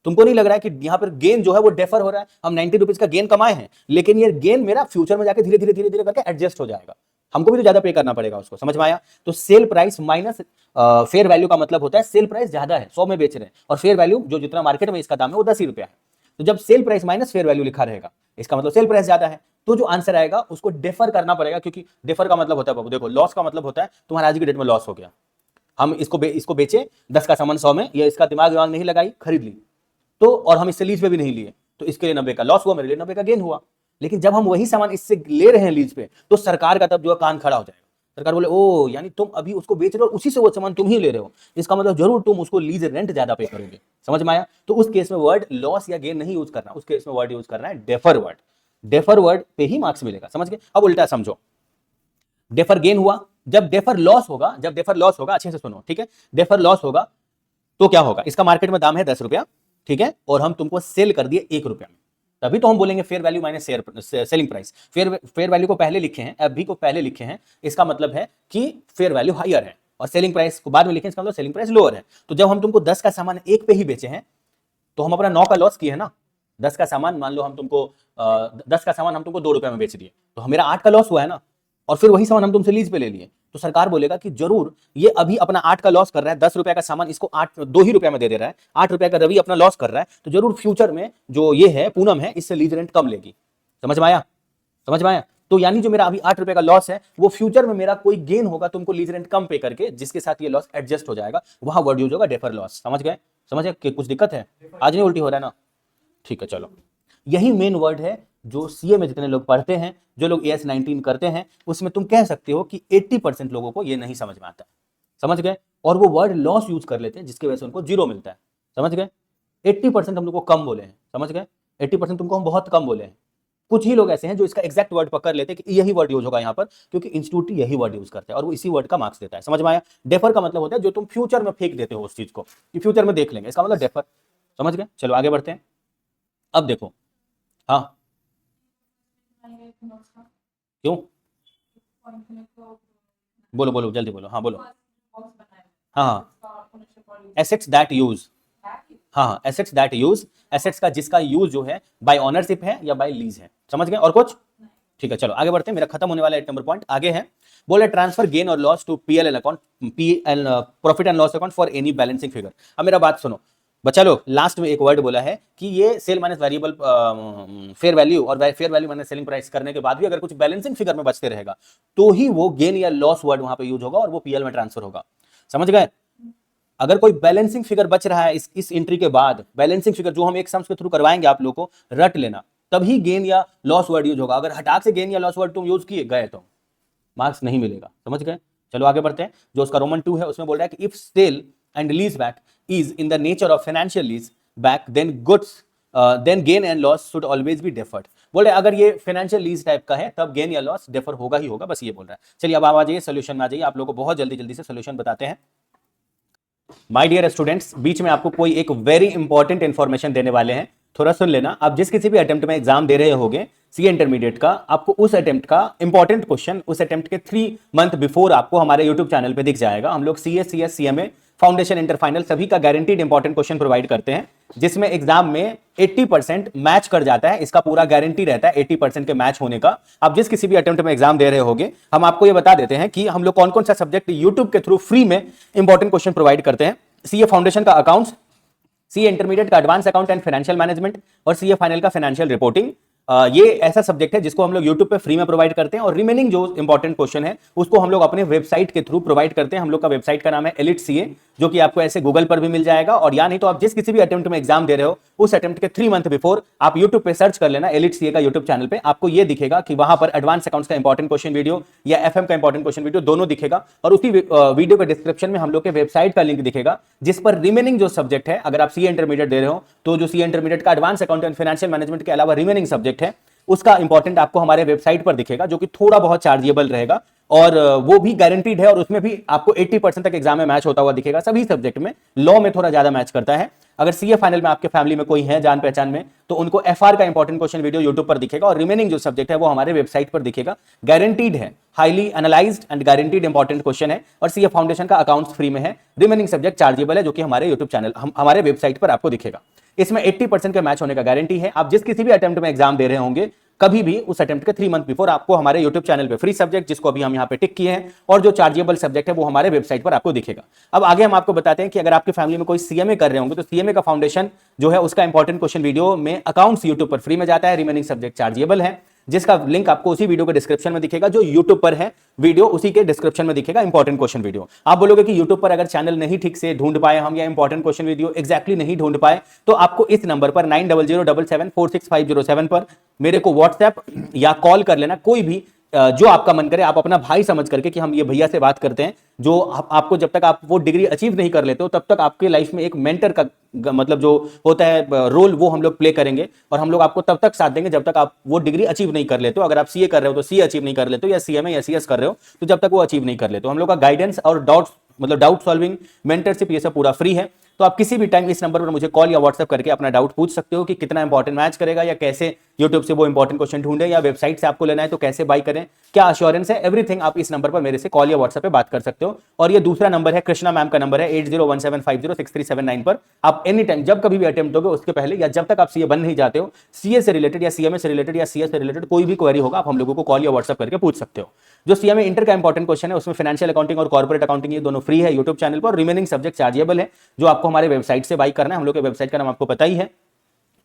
तुमको नहीं लग रहा है कि यहाँ पर गेन जो है वो डेफर हो रहा है? हम 90 रुपीज का गेन कमाए हैं, लेकिन ये गेन मेरा फ्यूचर में जाके धीरे धीरे धीरे धीरे करके एडजस्ट हो जाएगा, हमको भी तो ज्यादा पे करना पड़ेगा उसको। समझ में आया? तो cell price minus fair value का मतलब होता है सेल प्राइस ज्यादा है, 100 में बेच रहे हैं, और फेयर वैल्यू जो जितना मार्केट में इसका दाम है वो 10 ही रुपया है। तो जब cell price minus fair value लिखा रहेगा, इसका मतलब सेल प्राइस ज्यादा है, तो जो आंसर आएगा उसको डेफर करना पड़ेगा, क्योंकि डेफर का मतलब होता है बाबू देखो, लॉस का मतलब होता है तुम्हारा आज की डेट में लॉस हो गया, हम इसको बेचे 10 का सामान 100 में, या इसका दिमाग नहीं लगाई खरीद ली, तो और हम इससे लीज पे भी नहीं लिए, तो इसके लिए 90 का लॉस हुआ, मेरे लिए 90 का गेन हुआ। लेकिन जब हम वही सामान इससे ले रहे हैं लीज पे, तो सरकार का तब जो है कान खड़ा हो जाएगा, सरकार बोले ओ यानी तुम अभी उसको बेच रहे हो, उसी से वो सामान तुम ही ले रहे हो, इसका मतलब जरूर तुम उसको लीज रेंट ज्यादा पे करोगे। समझ में आया? तो उस केस में वर्ड लॉस या गेन नहीं यूज करना, उस केस में वर्ड यूज करना है डेफर वर्ड। डेफर वर्ड पे ही मार्क्स मिलेगा, समझ गए? अब उल्टा समझो, डेफर गेन हुआ, जब डेफर लॉस होगा, जब डेफर लॉस होगा, अच्छे से सुनो, ठीक है, डेफर लॉस होगा तो क्या होगा, इसका मार्केट में दाम है 10 रुपया, ठीक है, और हम तुमको सेल कर दिए 1 रुपया में, तभी तो हम बोलेंगे fair value minus selling price. Fair value को पहले लिखे हैं, एफवी को पहले लिखे हैं, इसका मतलब है कि फेयर वैल्यू हायर है, और सेलिंग प्राइस को बाद में लिखे, इसका मतलब सेलिंग प्राइस लोअर है। तो जब हम तुमको 10 का सामान 1 पे ही बेचे हैं, तो हम अपना 9 का लॉस किए हैं ना। 10 का सामान मान लो हम तुमको 10 का सामान हम तुमको 2 रुपए में बेच दिए, तो मेरा 8 का लॉस हुआ है ना, और फिर वही सामान हम तुमसे लीज पे ले लिए, तो सरकार बोलेगा कि जरूर ये अभी अपना 8 का लॉस कर रहा है, 10 रुपए का सामान इसको 2 ही रुपए में दे दे रहा है, 8 रुपए का रवि अपना लॉस कर रहा है, तो जरूर फ्यूचर में जो ये है पूनम है, इससे लीज रेंट कम लेगी। समझ में आया? समझ में आया? तो यानी जो मेरा अभी 8 रुपए का लॉस है, वो फ्यूचर में मेरा कोई गेन होगा तुमको लीज रेंट कम पे करके, जिसके साथ ये लॉस एडजस्ट हो जाएगा, वहां वर्ड यूज होगा डेफर लॉस। समझ गए? समझ गए? कुछ दिक्कत है? आज नहीं उल्टी हो रहा है ना? ठीक है, चलो, यही मेन वर्ड है जो सीए में जितने लोग पढ़ते हैं, जो लोग एएस 19 करते हैं, उसमें तुम कह सकते हो कि 80% लोगों को ये नहीं समझ में आता है। समझ गए? और वो वर्ड लॉस यूज कर लेते हैं, जिसकी वजह से उनको 0 मिलता है। समझ गए? 80% हम लोग को कम बोले हैं। समझ गए? 80% तुमको हम बहुत कम बोले हैं। कुछ ही लोग ऐसे हैं जो इसका एग्जैक्ट वर्ड पकड़ लेते हैं कि यही वर्ड यूज होगा यहाँ पर, क्योंकि इंस्टीट्यूट यही वर्ड यूज करता है और वो इसी वर्ड का मार्क्स देता है। समझ में आया? डेफर का मतलब होता है जो तुम फ्यूचर में फेंक देते हो उस चीज को, कि फ्यूचर में देख लेंगे, इसका मतलब डेफर। समझ गए? चलो आगे बढ़ते हैं। अब देखो, हाँ क्यों, बोलो बोलो जल्दी बोलो, हाँ बोलो। हाँ हाँ, एसेट्स दैट यूज, हाँ हाँ, एसेट्स दैट यूज, एसेट्स का जिसका यूज जो है बाय ऑनरशिप है या बाय लीज है। समझ गए? और कुछ? ठीक है, चलो आगे बढ़ते हैं, मेरा खत्म होने वाला 8 नंबर पॉइंट आगे है। बोले ट्रांसफर गेन और loss to PL account, PL profit and loss account for any balancing figure. अब मेरा बात सुनो बच्चा लोग, लास्ट में एक वर्ड बोला है कि ये sale minus variable fair value और fair value minus selling price करने के बाद भी अगर कुछ बैलेंसिंग फिगर में बचते रहेगा, तो ही वो गेन या लॉस वर्ड वहां पे यूज होगा और वो पीएल में ट्रांसफर होगा। समझ गए? अगर कोई बैलेंसिंग फिगर बच रहा है इस एंट्री के बाद, बैलेंसिंग फिगर जो हम एक सम्स के थ्रू करवाएंगे आप लोगों को, रट लेना, तभी गेन या लॉस वर्ड यूज होगा। अगर हटाक से गेन या लॉस वर्ड तुम यूज किए गए तो मार्क्स नहीं मिलेगा। समझ गए? चलो आगे बढ़ते हैं। जो उसका रोमन 2 है उसमें बोल रहा है कि if sale and lease back is in the nature of financial lease back, then goods then gain and loss should always be deferred। बोल रहे अगर ये फाइनेंशियल लीज टाइप का है तब गेन या लॉस डेफर होगा ही होगा, बस ये बोल रहा है। चलिए अब आ जाइए सोल्यूशन में आ जाइए, आप लोगों को बहुत जल्दी जल्दी से सोल्यूशन बताते हैं। माय डियर स्टूडेंट्स, बीच में आपको कोई एक वेरी इंपॉर्टेंट इंफॉर्मेशन देने वाले हैं, थोड़ा सुन लेना। आप जिस किसी भी अटेम्प्ट में एग्जाम दे रहे होगे सी इंटरमीडिएट का, आपको उस अटेम्प्ट का इंपॉर्टेंट क्वेश्चन उस अटेम्प्ट के 3 मंथ बिफोर आपको हमारे यूट्यूब चैनल पे दिख जाएगा। हम लोग CS, CS, CMA, foundation, inter, final सभी का गारंटीड इंपॉर्टेंट क्वेश्चन प्रोवाइड करते हैं, जिसमें एग्जाम में 80% मैच कर जाता है। इसका पूरा गारंटी रहता है 80% के मैच होने का। आप जिस किसी भी अटेम्प्ट में एग्जाम दे रहे होगे, हम आपको ये बता देते हैं कि हम लोग कौन कौन सा सब्जेक्ट यूट्यूब के थ्रू फ्री में इंपॉर्टेंट क्वेश्चन प्रोवाइड करते हैं। सीए फाउंडेशन का अकाउंट्स, सीए इंटरमीडिएट का advance account and financial management, और सीए फाइनल का फाइनेंशियल रिपोर्टिंग। ये ऐसा सब्जेक्ट है जिसको हम लोग YouTube पे फ्री में प्रोवाइड करते हैं, और रिमेनिंग जो इंपॉर्टेंट क्वेश्चन है उसको हम लोग अपने वेबसाइट के थ्रू प्रोवाइड करते हैं। हम लोग का वेबसाइट का नाम है एलिट सीए, जो कि आपको ऐसे गूगल पर भी मिल जाएगा, और या नहीं तो आप जिस किसी भी अटेम्प्ट में एग्जाम दे रहे हो उस अटेम्प्ट के 3 मंथ बिफोर आप YouTube पे सर्च कर लेना एलिट सीए का यूट्यूब चैनल पे, आपको ये दिखेगा कि वहां पर एडवांस अकाउंट्स का इंपॉर्टेंट क्वेश्चन वीडियो या एफएम का इंपॉर्टेंट क्वेश्चन वीडियो दोनों दिखेगा, और उसी वीडियो के डिस्क्रिप्शन में हम लोग के वेबसाइट का लिंक दिखेगा, जिस पर रिमेनिंग जो सब्जेक्ट है, अगर आप सीए इंटरमीडिएट दे रहे हो तो जो सीए इंटरमीडिएट का advance account and financial management के अलावा रिमेनिंग सब्जेक्ट है उसका इंपॉर्टेंट आपको हमारे वेबसाइट पर दिखेगा, जो कि थोड़ा बहुत चार्जेबल रहेगा। और वो भी गारंटीड है, और उसमें भी आपको 80% तक एग्जाम में मैच होता हुआ दिखेगा सभी सब्जेक्ट में। लॉ में थोड़ा ज्यादा मैच करता है। अगर सीए फाइनल में आपके फैमिली में कोई है जान पहचान में, तो उनको एफआर का इंपॉर्टेंट क्वेश्चन वीडियो यूट्यूब पर दिखेगा, और रिमेनिंग जो सब्जेक्ट है वो हमारे वेबसाइट पर दिखेगा। गारंटीड है, highly analysed and guaranteed important question है, और सीए फाउंडेशन का अकाउंट्स फ्री में है। रिमेनिंग सब्जेक्ट चार्जेबल है, जो कि हमारे यूट्यूब चैनल हमारे वेबसाइट पर आपको दिखेगा। इसमें 80% के मैच होने का गारंटी है। आप जिस किसी भी अटेम्प्ट में एग्जाम दे रहे होंगे, कभी भी उस अटेम्प्ट के 3 मंथ बिफोर आपको हमारे YouTube चैनल पे फ्री सब्जेक्ट, जिसको अभी हम यहां पे टिक किए हैं, और जो चार्जेबल सब्जेक्ट है वो हमारे वेबसाइट पर आपको दिखेगा। अब आगे हम आपको बताते हैं कि अगर आपकी फैमिली में कोई सीएमए कर रहे होंगे, तो सीएमए का फाउंडेशन जो है उसका इंपॉर्टेंट क्वेश्चन वीडियो में अकाउंट्स यूट्यूब पर फ्री में जाता है। रिमेनिंग सब्जेक्ट चार्जेबल है, जिसका लिंक आपको उसी वीडियो के डिस्क्रिप्शन में दिखेगा। जो यूट्यूब पर है वीडियो, उसी के डिस्क्रिप्शन में दिखेगा इंपॉर्टेंट क्वेश्चन वीडियो। आप बोलोगे कि यूट्यूब पर अगर चैनल नहीं ठीक से ढूंढ पाए हम, या इंपॉर्टेंट क्वेश्चन वीडियो एग्जैक्टली नहीं ढूंढ पाए, तो आपको इस नंबर पर 9007746507 पर मेरे को व्हाट्सएप या कॉल कर लेना। कोई भी जो आपका मन करे, आप अपना भाई समझ करके कि हम ये भैया से बात करते हैं, जो आपको जब तक आप वो डिग्री अचीव नहीं कर लेते हो, तब तक आपके लाइफ में एक मेंटर का मतलब जो होता है रोल, वो हम लोग प्ले करेंगे, और हम लोग आपको तब तक साथ देंगे जब तक आप वो डिग्री अचीव नहीं कर लेते हो। अगर आप सीए कर रहे हो तो सीए अचीव नहीं कर लेते हो, या सीएमए या सीएस कर रहे हो तो जब तक वो अचीव नहीं कर लेते हो। हम लोग का गाइडेंस और डाउट सॉल्विंग, मेंटरशिप, ये सब पूरा फ्री है। तो आप किसी भी टाइम इस नंबर पर मुझे कॉल या व्हाट्सएप करके अपना डाउट पूछ सकते हो कि कितना इंपॉर्टेंट मैच करेगा, या कैसे यूट्यूब से वो इंपॉर्टेंट क्वेश्चन ढूंढे, या वेबसाइट से आपको लेना है तो कैसे बाय करें, क्या अश्योरेंस है, एवरीथिंग आप इस नंबर पर मेरे से कॉल या व्हाट्सएप पे बात कर सकते हो। और ये दूसरा नंबर है, कृष्णा मैम का नंबर है 8017506379 पर। आप एनी टाइम जब कभी भी अटेम्प्ट दोगे उसके पहले, या जब तक आप सीए बन नहीं जाते हो, सीए से रिलेटेड या सीएमए से रिलेटेड या सीएस से रिलेटेड कोई भी क्वेरी होगा, आप हम लोगों को कॉल या व्हाट्सएप करके पूछ सकते हो। जो सीएमए इंटर का इंपॉर्टेंट क्वेश्चन है, उसमें फाइनेंशियल अकाउंटिंग और कॉर्पोरेट अकाउंटिंग, ये दोनों फ्री है यूट्यूब चैनल पर। रिमेनिंग सब्जेक्ट चार्जेबल है, जो आपको हमारे वेबसाइट से बाई करना है। हम लोग के वेबसाइट का नाम आपको पता ही है,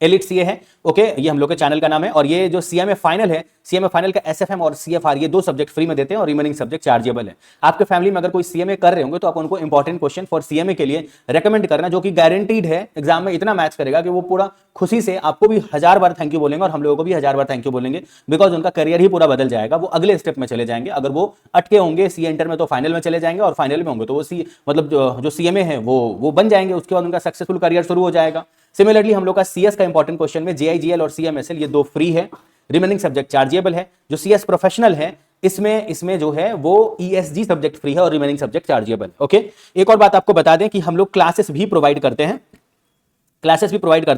एलिट सीए है। ओके, ये हम लोग के चैनल का नाम है। और ये जो सीएमए फाइनल है, सीएमए फाइनल का एसएफएम और सीएफआर, ये 2 सब्जेक्ट फ्री में देते हैं, और रिमेनिंग सब्जेक्ट चार्जेबल है। आपके फैमिली में अगर कोई सीएमए कर रहे होंगे, तो आप उनको इंपॉर्टेंट क्वेश्चन फॉर सीएमए के लिए रेकमेंड करना, जो कि गारंटीड है एग्जाम में इतना मैच करेगा कि वो पूरा खुशी से आपको भी 1000 बार थैंक यू बोलेंगे, और हम लोगों को भी 1000 बार थैंक यू बोलेंगे, बिकॉज उनका करियर ही पूरा बदल जाएगा। वो अगले स्टेप में चले जाएंगे। अगर वो अटके होंगे सीए इंटर में, तो फाइनल में चले जाएंगे, और फाइनल में होंगे तो वो मतलब जो सीएमए है वो बन जाएंगे। उसके बाद उनका सक्सेसफुल करियर शुरू हो जाएगा। सिमिलरली हम लोग का सीएस का इंपॉर्टेंट क्वेश्चन में जेआईजीएल और सीएमएसएल, ये 2 फ्री है। रिमेनिंग सब्जेक्ट चार्जेबल है। जो सीएस प्रोफेशनल है, इसमें जो है वो ईएसजी सब्जेक्ट फ्री है, और रिमेनिंग सब्जेक्ट चार्जेबल। ओके, एक और बात आपको बता दें कि हम लोग क्लासेस भी प्रोवाइड करते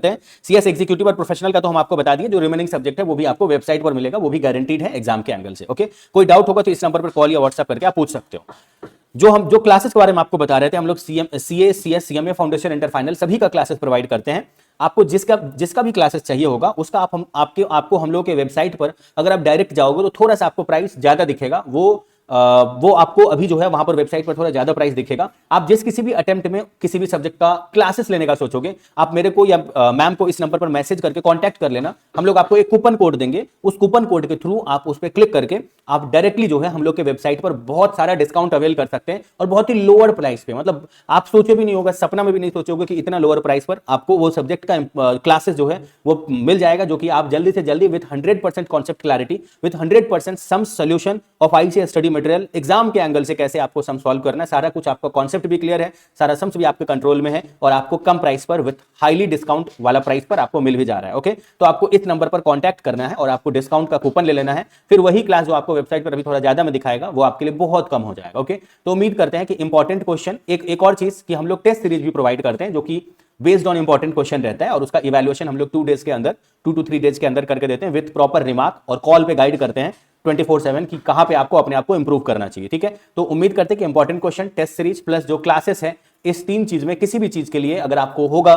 हैं। सीएस एग्जीक्यूटिव और प्रोफेशनल का तो हम आपको बता दिए। जो रिमेनिंग सब्जेक्ट है वो भी आपको वेबसाइट पर मिलेगा, वो भी गारंटीड है एग्जाम के एंगल से। ओके, कोई डाउट होगा तो इस नंबर पर कॉल या व्हाट्सएप करके आप पूछ सकते हो। जो क्लासेस के बारे में आपको बता रहे थे, हम लोग CA, CS, CMA, foundation, inter, final सभी का क्लासेस प्रोवाइड करते हैं। आपको जिसका भी क्लासेस चाहिए होगा, उसका आपको हम लोग के वेबसाइट पर अगर आप डायरेक्ट जाओगे तो थोड़ा सा आपको प्राइस ज्यादा दिखेगा। वो आपको अभी जो है वहां पर वेबसाइट पर थोड़ा ज्यादा प्राइस दिखेगा। आप जिस किसी भी अटेम्प्ट में किसी भी सब्जेक्ट का क्लासेस लेने का सोचोगे, आप मेरे को या मैम को इस नंबर पर मैसेज करके कांटेक्ट कर लेना। हम लोग आपको एक कूपन कोड देंगे। उस कूपन कोड के थ्रू आप उस पर क्लिक करके आप डायरेक्टली जो है हम लोग के वेबसाइट पर बहुत सारा डिस्काउंट अवेल कर सकते हैं, और बहुत ही लोअर प्राइस पे। मतलब आप सोचे भी नहीं होगा, सपना में भी नहीं सोचोगे कि इतना लोअर प्राइस पर आपको वो सब्जेक्ट का क्लासेस जो है वो मिल जाएगा, जो कि आप जल्दी से जल्दी with 100% concept clarity, with 100% some solution of ICS study material, exam के एंगल से कैसे आपको सम सॉल्व करना है, सारा कुछ आपका कॉन्सेप्ट भी क्लियर है, सारा सम्स भी आपके कंट्रोल में है, और आपको कम प्राइस पर विथ हाईली डिस्काउंट वाला प्राइस पर आपको मिल भी जा रहा है। ओके, तो आपको इस नंबर पर कॉन्टैक्ट करना है, और आपको डिस्काउंट का कूपन ले लेना है। फिर वही क्लास जो आपको वेबसाइट पर अभी थोड़ा ज्यादा में दिखाएगा, वो आपके लिए बहुत कम हो जाएगा। ओके, तो उम्मीद करते हैं कि इंपॉर्टेंट क्वेश्चन, एक और चीज कि हम लोग टेस्ट सीरीज भी प्रोवाइड करते हैं, जो कि बेस्ड ऑन इंपॉर्टेंट क्वेश्चन रहता है, और उसका इवैल्यूएशन हम लोग 2 डेज के अंदर, 2 to 3 डेज के अंदर करके देते हैं, विद प्रॉपर रिमार्क, और कॉल पे गाइड करते हैं 24/7 कि कहां पे आपको अपने आप को इंप्रूव करना चाहिए। ठीक है, तो उम्मीद करते हैं कि important question, test series plus जो क्लासेस है, इस 3 चीज में किसी भी चीज के लिए अगर आपको होगा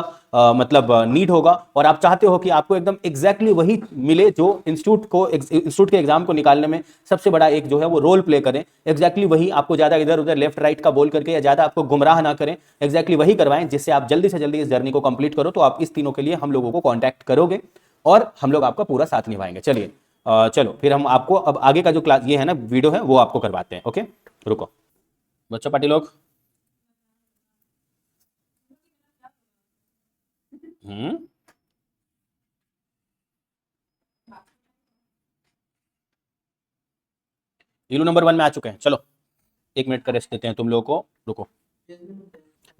मतलब नीड होगा, और आप चाहते हो कि आपको एकदम एग्जैक्टली वही मिले जो इंस्टीट्यूट के एग्जाम को निकालने में सबसे बड़ा एक जो है वो रोल प्ले करें, एग्जैक्टली वही, आपको ज्यादा इधर उधर लेफ्ट राइट का बोल करके या ज्यादा आपको गुमराह ना करें, एग्जैक्टली वही करवाएं जिससे आप जल्दी से जल्दी इस जर्नी को कंप्लीट करो। तो आप इस तीनों के लिए हम लोगों को कॉन्टैक्ट करोगे, और हम लोग आपका पूरा साथ निभाएंगे। चलिए चलो फिर हम आपको अब आगे का जो क्लास ये है ना वीडियो है, वो आपको करवाते हैं। ओके, रुको बच्चों, पार्टी लोग। इलू नंबर 1 में आ चुके हैं। चलो 1 मिनट का रेस्ट देते हैं तुम लोगों को। रुको,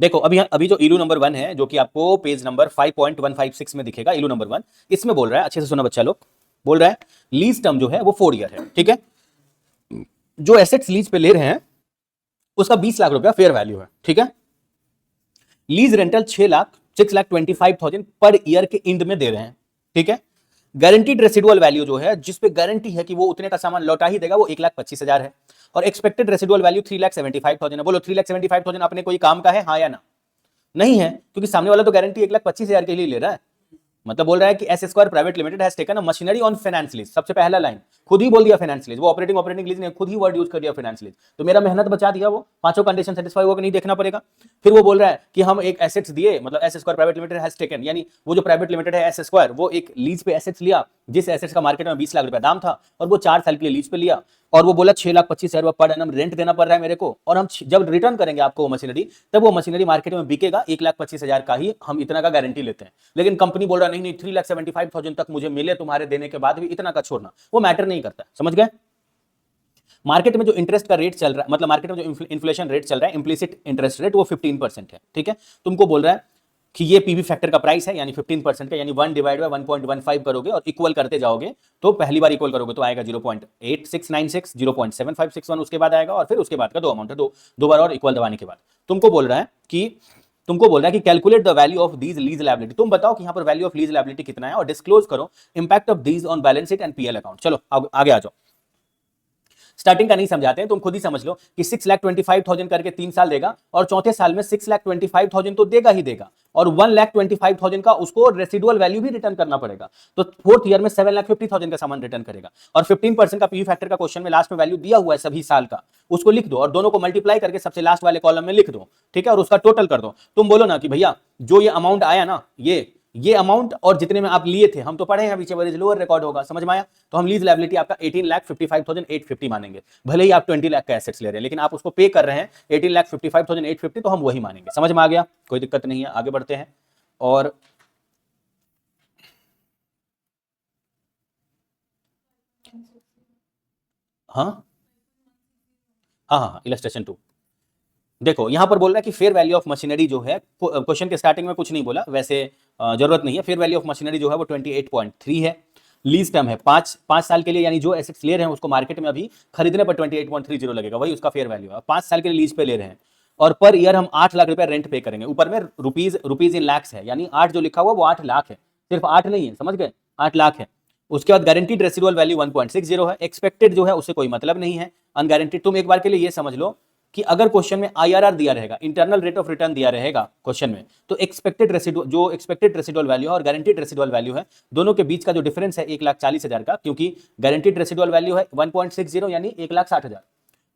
देखो अभी जो इलू नंबर 1 है, जो कि आपको पेज नंबर 5.156 में दिखेगा, इलू नंबर 1, इसमें बोल रहा है, अच्छे से सुना बच्चा लोग, बोल रहा है लीज टर्म जो है वो 4 ईयर है। ठीक है, जो एसेट्स लीज पे ले रहे हैं उसका 20 लाख रुपया फेयर वैल्यू है, ठीक है। लीज रेंटल 6,25,000 पर ईयर के एंड में दे रहे हैं, ठीक है। गारंटीड रेसिडुअल वैल्यू जो है, जिसपे गारंटी है कि वो उतने का सामान लौटा ही देगा, वो 1,25,000 है। और एक्सपेक्टेड रेसिडुअल वैल्यू 3,75,000 है। बोलो 3,75,000 अपने कोई काम का है, हाँ या ना? नहीं है, क्योंकि सामने वाला तो गारंटी 1,25,000 के लिए ले रहा है। मतलब बोल रहा है कि S square private limited has taken a machinery on finance lease. सबसे पहला लाइन खुद ही बोल दिया फाइनेंस लीज, वो ऑपरेटिंग लीज ने खुद ही वर्ड यूज कर दिया फाइनेंस लीज। तो मेरा मेहनत बचा दिया, वो पांचों कंडीशन सेटिस्फाई होगा, नहीं देखना पड़ेगा। फिर वो बोल रहा है कि हम एक एसेट्स दिए, मतलब S square private limited has taken, यानी वो जो प्राइवेट लिमिटेड है एस स्क्वायर, वो एक लीज पे एसेट्स लिया, जिस एसेट्स का मार्केट में 20 लाख रुपया दाम था, और वो 4 साल के लिए लीज पे लिया। और वो बोला 6,25,000 पर एनम रेंट देना पड़ रहा है मेरे को, और हम जब रिटर्न करेंगे आपको वो मशीनरी, तब वो मशीनरी मार्केट में बिकेगा 1,25,000 का ही, हम इतना का गारंटी लेते हैं। लेकिन कंपनी बोल रहा नहीं नहीं 3,75,000 तक मुझे मिले तुम्हारे देने के बाद भी, इतना का छोड़ना, वो मैटर नहीं करता। समझ गए? मार्केट में जो इंटरेस्ट का रेट चल रहा है, मतलब मार्केट में जो इन्फ्लेशन रेट चल रहा है, इंप्लिसिट इंटरेस्ट रेट, वो 15% है, ठीक है। तुमको बोल रहा है कि ये पीवी फैक्टर का प्राइस है, यानी 15% का, यानी 1 डिवाइड बाय 1.15 करोगे और इक्वल करते जाओगे, तो पहली बार इक्वल करोगे तो आएगा 0.8696, 0.7561 उसके बाद आएगा, और फिर उसके बाद का दो अमाउंट है, दो बार और इक्वल दबाने के बाद तुमको बोल रहा है कि calculate the value of these lease liability. तुम बताओ कि यहां पर वैल्यू ऑफ लीज लायबिलिटी कितना है, और डिस्क्लोज करो impact of these on balance sheet and PL account. चलो आगे आ जाओ। स्टार्टिंग का नहीं समझाते हैं, तुम खुद ही समझ लो कि 6,25,000 करके 3 साल देगा, और चौथे साल में 6,25,000 तो देगा ही देगा, और 1,25,000 का उसको रेसिडुअल वैल्यू भी रिटर्न करना पड़ेगा। तो फोर्थ ईयर में 7,50,000 का सामान रिटर्न करेगा, और 15% का पीवी फैक्टर का क्वेश्चन में लास्ट में वैल्यू दिया हुआ है सभी साल का, उसको लिख दो और दोनों को मल्टीप्लाई करके सबसे लास्ट वाले कॉलम में लिख दो, ठीक है, और उसका टोटल कर दो। तुम बोलो ना कि भैया जो ये अमाउंट आया ना, ये अमाउंट और जितने में आप लिए थे, हम तो पढ़े हैं पीछे, वजह लोअर रिकॉर्ड होगा, समझ में आया? तो हम लीज लायबिलिटी आपका 18,55,850 मानेंगे, भले ही आप 20 लाख का एसेट्स ले रहे हैं, लेकिन आप उसको पे कर रहे हैं 18,55,850, तो हम वही मानेंगे। समझ में आ गया? कोई दिक्कत नहीं है, आगे बढ़ते हैं। और हाँ हाँ हाँ, इलस्ट्रेशन 2 देखो, यहां पर बोल रहा है कि फेयर वैल्यू ऑफ मशीनरी जो है, क्वेश्चन के स्टार्टिंग में कुछ नहीं बोला, वैसे जरूरत नहीं है। फेयर वैल्यू ऑफ मशीनरी जो है वो 28.3 है। लीज टर्म है 5 साल के लिए, यानी जो एसेट्स ले रहे हैं उसको मार्केट में अभी खरीदने पर 28.30 लगेगा, वही उसका फेयर वैल्यू है। 5 साल के लिए लीज पे ले रहे हैं, और पर ईयर हम 8 लाख रुपया रेंट पे करेंगे। ऊपर में रुपीज इन लैक्स है, यानी 8 जो लिखा हुआ वो 8 लाख है, सिर्फ 8 नहीं है, समझ गए? 8 लाख है। उसके बाद गारंटीड रेसिडुअल वैल्यू 1.60 है। एक्सपेक्टेड जो है उससे कोई मतलब नहीं है, अनगारंटीड। तुम एक बार के लिए ये समझ लो कि अगर क्वेश्चन में आईआरआर दिया रहेगा, इंटरनल रेट ऑफ रिटर्न दिया रहेगा क्वेश्चन में, तो एक्सपेक्टेड रेसिडुअल वैल्यू है और गारंटीड रेसिडुअल वैल्यू है, दोनों के बीच का जो डिफरेंस है 1,40,000 का, क्योंकि गारंटीड रेसिडुअल वैल्यू है 1.60 यानी 1,60,000,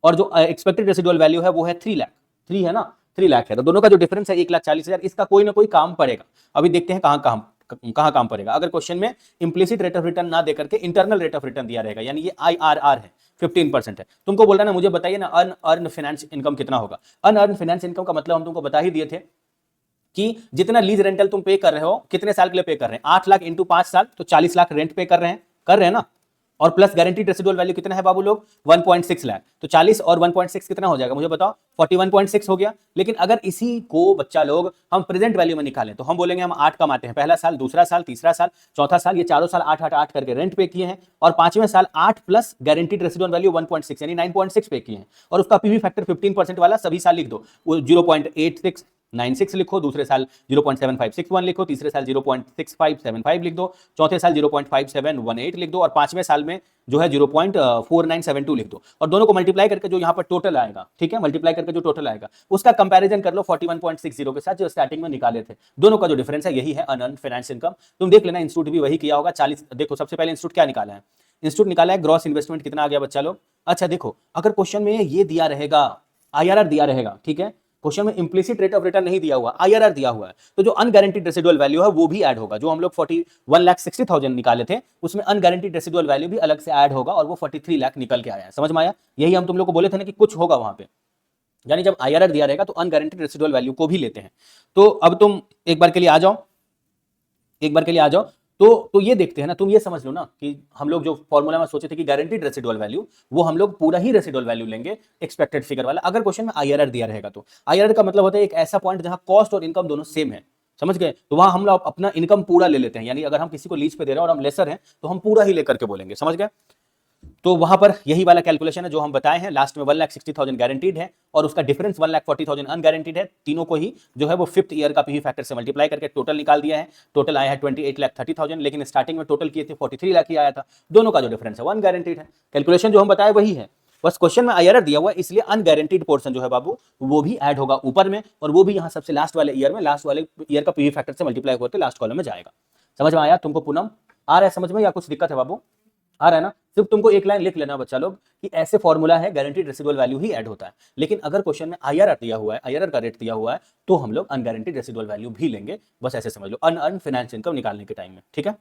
और जो एक्सपेक्टेड रेसिडुअल वैल्यू है वो है 3 लाख। 3 है ना, 3 लाख है, तो दोनों का जो डिफरेंस है 1,40,000, इसका कोई ना कोई काम पड़ेगा। अभी देखते हैं कहां काम पड़ेगा। अगर क्वेश्चन में इंप्लिसिट रेट ऑफ रिटर्न ना देकर के इंटरनल रेट ऑफ रिटर्न दिया रहेगा, यानी ये आईआरआर है, 15% है, तुमको बोल रहा है ना, मुझे बताइए ना अनअर्न फाइनेंस इनकम कितना होगा। अनअर्न फाइनेंस इनकम का मतलब हम तुमको बता ही दिए थे कि जितना लीज रेंटल तुम पे कर रहे हो, कितने साल के लिए पे कर रहे हैं, 8 लाख इंटू 5 साल, तो 40 लाख रेंट पे कर रहे हैं ना, और प्लस गारंटीड रेसिडुअल वैल्यू कितना है बाबू लोग, 1.6 लाख। तो 40 और 1.6 कितना हो जाएगा, मुझे बताओ? 41.6 हो गया। लेकिन अगर इसी को बच्चा लोग हम प्रेजेंट वैल्यू में निकालें, तो हम बोलेंगे हम 8 कमाते हैं, पहला साल, दूसरा साल, तीसरा साल, चौथा साल, ये चारों साल 8 करके रेंट पे किए हैं, और पांचवें साल 8 प्लस गारंटीड रेसिडुअल वैल्यू 1.6 यानी 9.6 पे किए हैं, और उसका पीवी फैक्टर 15% वाला सभी साल लिख दो, वो 0.8696 लिखो, दूसरे साल 0.7561 लिखो, तीसरे साल 0.6575 लिख दो, चौथे साल 0.5718 लिख दो, और पांचवें साल में जो है 0.4972 लिख दो, और दोनों को मल्टीप्लाई करके जो यहां पर टोटल आएगा, ठीक है, मल्टीप्लाई करके जो टोटल आएगा उसका कंपैरिजन कर लो 41.60 के साथ जो स्टार्टिंग में निकाले थे। दोनों का जो डिफरेंस है यही है अनअर्न्ड फाइनेंस इनकम। तुम देख लेना, इंस्टीट्यूट भी वही किया होगा। 40 देखो, सबसे पहले इंस्टीट्यूट क्या निकाला है, इंस्टीट्यूट निकाला है ग्रॉस इन्वेस्टमेंट कितना आ गया बच्चा लोग। अच्छा देखो, अगर क्वेश्चन में ये दिया रहेगा, आईआरआर दिया रहेगा, ठीक है, क्वेश्चन में इंप्लिसिट रेट ऑफ रिटर्न नहीं दिया हुआ, आईआरआर दिया हुआ है, तो जो अनगारंटीड रेसिडुअल वैल्यू है वो भी ऐड होगा। जो हम लोग 41,60,000 निकाले थे, उसमें अनगारंटीड रेसिडुअल वैल्यू भी अलग से ऐड होगा, और वो 43 लाख निकल के आया है। समझ में आया? यही हम तुम लोग को बोले थे ना कि कुछ होगा वहां पे, यानी जब आईआरआर दिया रहेगा तो अनगारंटीड रेसिडुअल वैल्यू को भी लेते हैं। तो अब तुम एक बार के लिए आ जाओ, तो ये देखते हैं ना, तुम ये समझ लो ना कि हम लोग जो फॉर्मूला में सोचे थे कि गारंटीड रेसिडुअल वैल्यू, वो हम लोग पूरा ही रेसिडुअल वैल्यू लेंगे एक्सपेक्टेड फिगर वाला, अगर क्वेश्चन में आईआरआर दिया रहेगा तो। आईआरआर का मतलब होता है एक ऐसा पॉइंट जहां कॉस्ट और इनकम दोनों सेम है, समझ गए? तो वहां हम लोग अपना इनकम पूरा ले लेते हैं, यानी अगर हम किसी को लीज पे दे रहे हैं और हम लेसर हैं तो हम पूरा ही लेकर के बोलेंगे, समझ गए? तो वहां पर यही वाला कैलकुलेशन है जो हम बताए हैं, लास्ट में 1,60,000 गारंटीड है और उसका डिफरेंस 1,40,000 अनगारंटीड है। तीनों को ही जो है वो 5th ईयर का पीवी फैक्टर से मल्टीप्लाई करके टोटल निकाल दिया है। टोटल आया है 28,30,000, लेकिन स्टार्टिंग में टोटल किए थे 43 लाख ही आया था। दोनों का जो डिफरेंस है वो अनगारंटीड है। कैलकुलेशन जो हम बताए वही है, बस क्वेश्चन में आईआरआर दिया हुआ है, इसलिए अनगारंटीड पोर्शन जो है बाबू वो भी ऐड होगा ऊपर में, और वो भी यहाँ सबसे लास्ट वाले ईयर में, लास्ट वाले ईयर का पीवी फैक्टर से मल्टीप्लाई होकर लास्ट कॉलम में जाएगा। समझ में आया तुमको पूनम? आ रहा है समझ में या कुछ दिक्कत है बाबू? आ रहा है ना? सिर्फ तुमको एक लाइन लिख लेना बच्चा लोग कि ऐसे फॉर्मूला है, गारंटीड रेसिडुअल वैल्यू ही ऐड होता है। लेकिन अगर क्वेश्चन में आईआरआर दिया हुआ है, आईआरआर का रेट दिया हुआ है, तो हम लोग अनगारंटीड रेसिडुअल वैल्यू भी लेंगे। बस ऐसे समझ लो, अनअर्न फाइनेंस इनकम निकालने के टाइम में। ठीक है,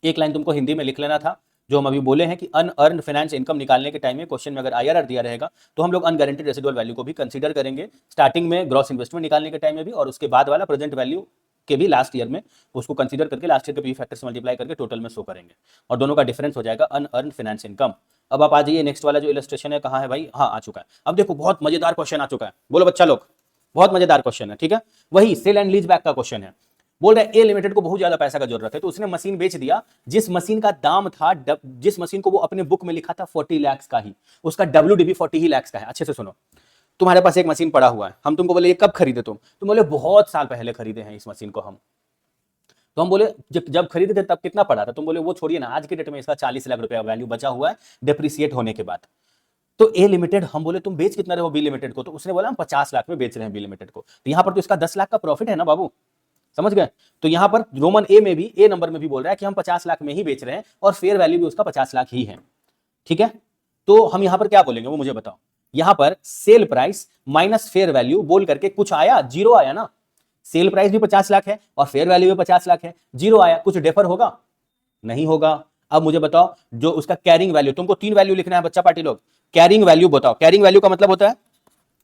एक लाइन तुमको हिंदी में लिख लेना था जो हम अभी बोले हैं कि अनअर्न फाइनेंस इनकम निकालने के टाइम में क्वेश्चन में अगर आईआरआर दिया रहेगा तो हम लोग अनगारंटीड रेसिडुअल वैल्यू को भी कंसीडर करेंगे, स्टार्टिंग में ग्रॉस इन्वेस्टमेंट निकालने के टाइम में भी, और उसके बाद वाला प्रेजेंट वैल्यू के भी लास्ट ईयर में उसको कंसीडर करके लास्ट ईयर के पी फैक्टर से मल्टीप्लाई करके टोटल में शो करेंगे, और दोनों का डिफरेंस हो जाएगा अनअर्न फाइनेंस इनकम। अब आप आ जाइए, नेक्स्ट वाला जो इलस्ट्रेशन है कहाँ है भाई? हाँ, आ चुका है। अब देखो बहुत मजेदार क्वेश्चन आ चुका है, बोलो बच्चा लोग, बहुत मजेदार क्वेश्चन है। ठीक है, वही सेल एंड लीज बैक का क्वेश्चन है। बोल रहे ए लिमिटेड को बहुत ज्यादा पैसा का जरूरत है, तो उसने मशीन बेच दिया। जिस मशीन का दाम था, जिस मशीन को वो अपने बुक में लिखा था 40 लाख का ही, उसका WDV 40 ही लाख का है। अच्छे से सुनो, तुम्हारे पास एक मशीन पड़ा हुआ है, हम तुमको बोले ये कब खरीदे? तुम बोले बहुत साल पहले खरीदे हैं इस मशीन को हम। तो हम बोले जब खरीदे थे तब कितना पड़ा था? तुम बोले वो छोड़िए ना, आज के डेट में इसका 40 लाख रुपया वैल्यू बचा हुआ है डिप्रिसिएट होने के बाद। तो ए लिमिटेड, हम बोले तुम बेच कितना रहे हो बी लिमिटेड को? तो उसने बोला हम 50 लाख में बेच रहे हैं बी लिमिटेड को। तो यहां पर तो इसका 10 लाख का प्रॉफिट है ना बाबू, समझ गए? तो यहां पर रोमन ए में भी, ए नंबर में भी बोल रहा है कि हम 50 लाख में ही बेच रहे हैं और फेयर वैल्यू भी उसका 50 लाख ही है। ठीक है, तो हम यहां पर क्या बोलेंगे वो मुझे बताओ। यहां पर cell price minus fair value बोल करके कुछ आया? जीरो आया ना। सेल प्राइस भी 50 लाख है और फेयर वैल्यू भी 50 लाख है, जीरो आया। कुछ डेफर होगा? नहीं होगा। अब मुझे बताओ जो उसका कैरिंग वैल्यू, तुमको 3 वैल्यू लिखना है बच्चा पार्टी लोग। कैरिंग वैल्यू बताओ। कैरिंग वैल्यू का मतलब होता है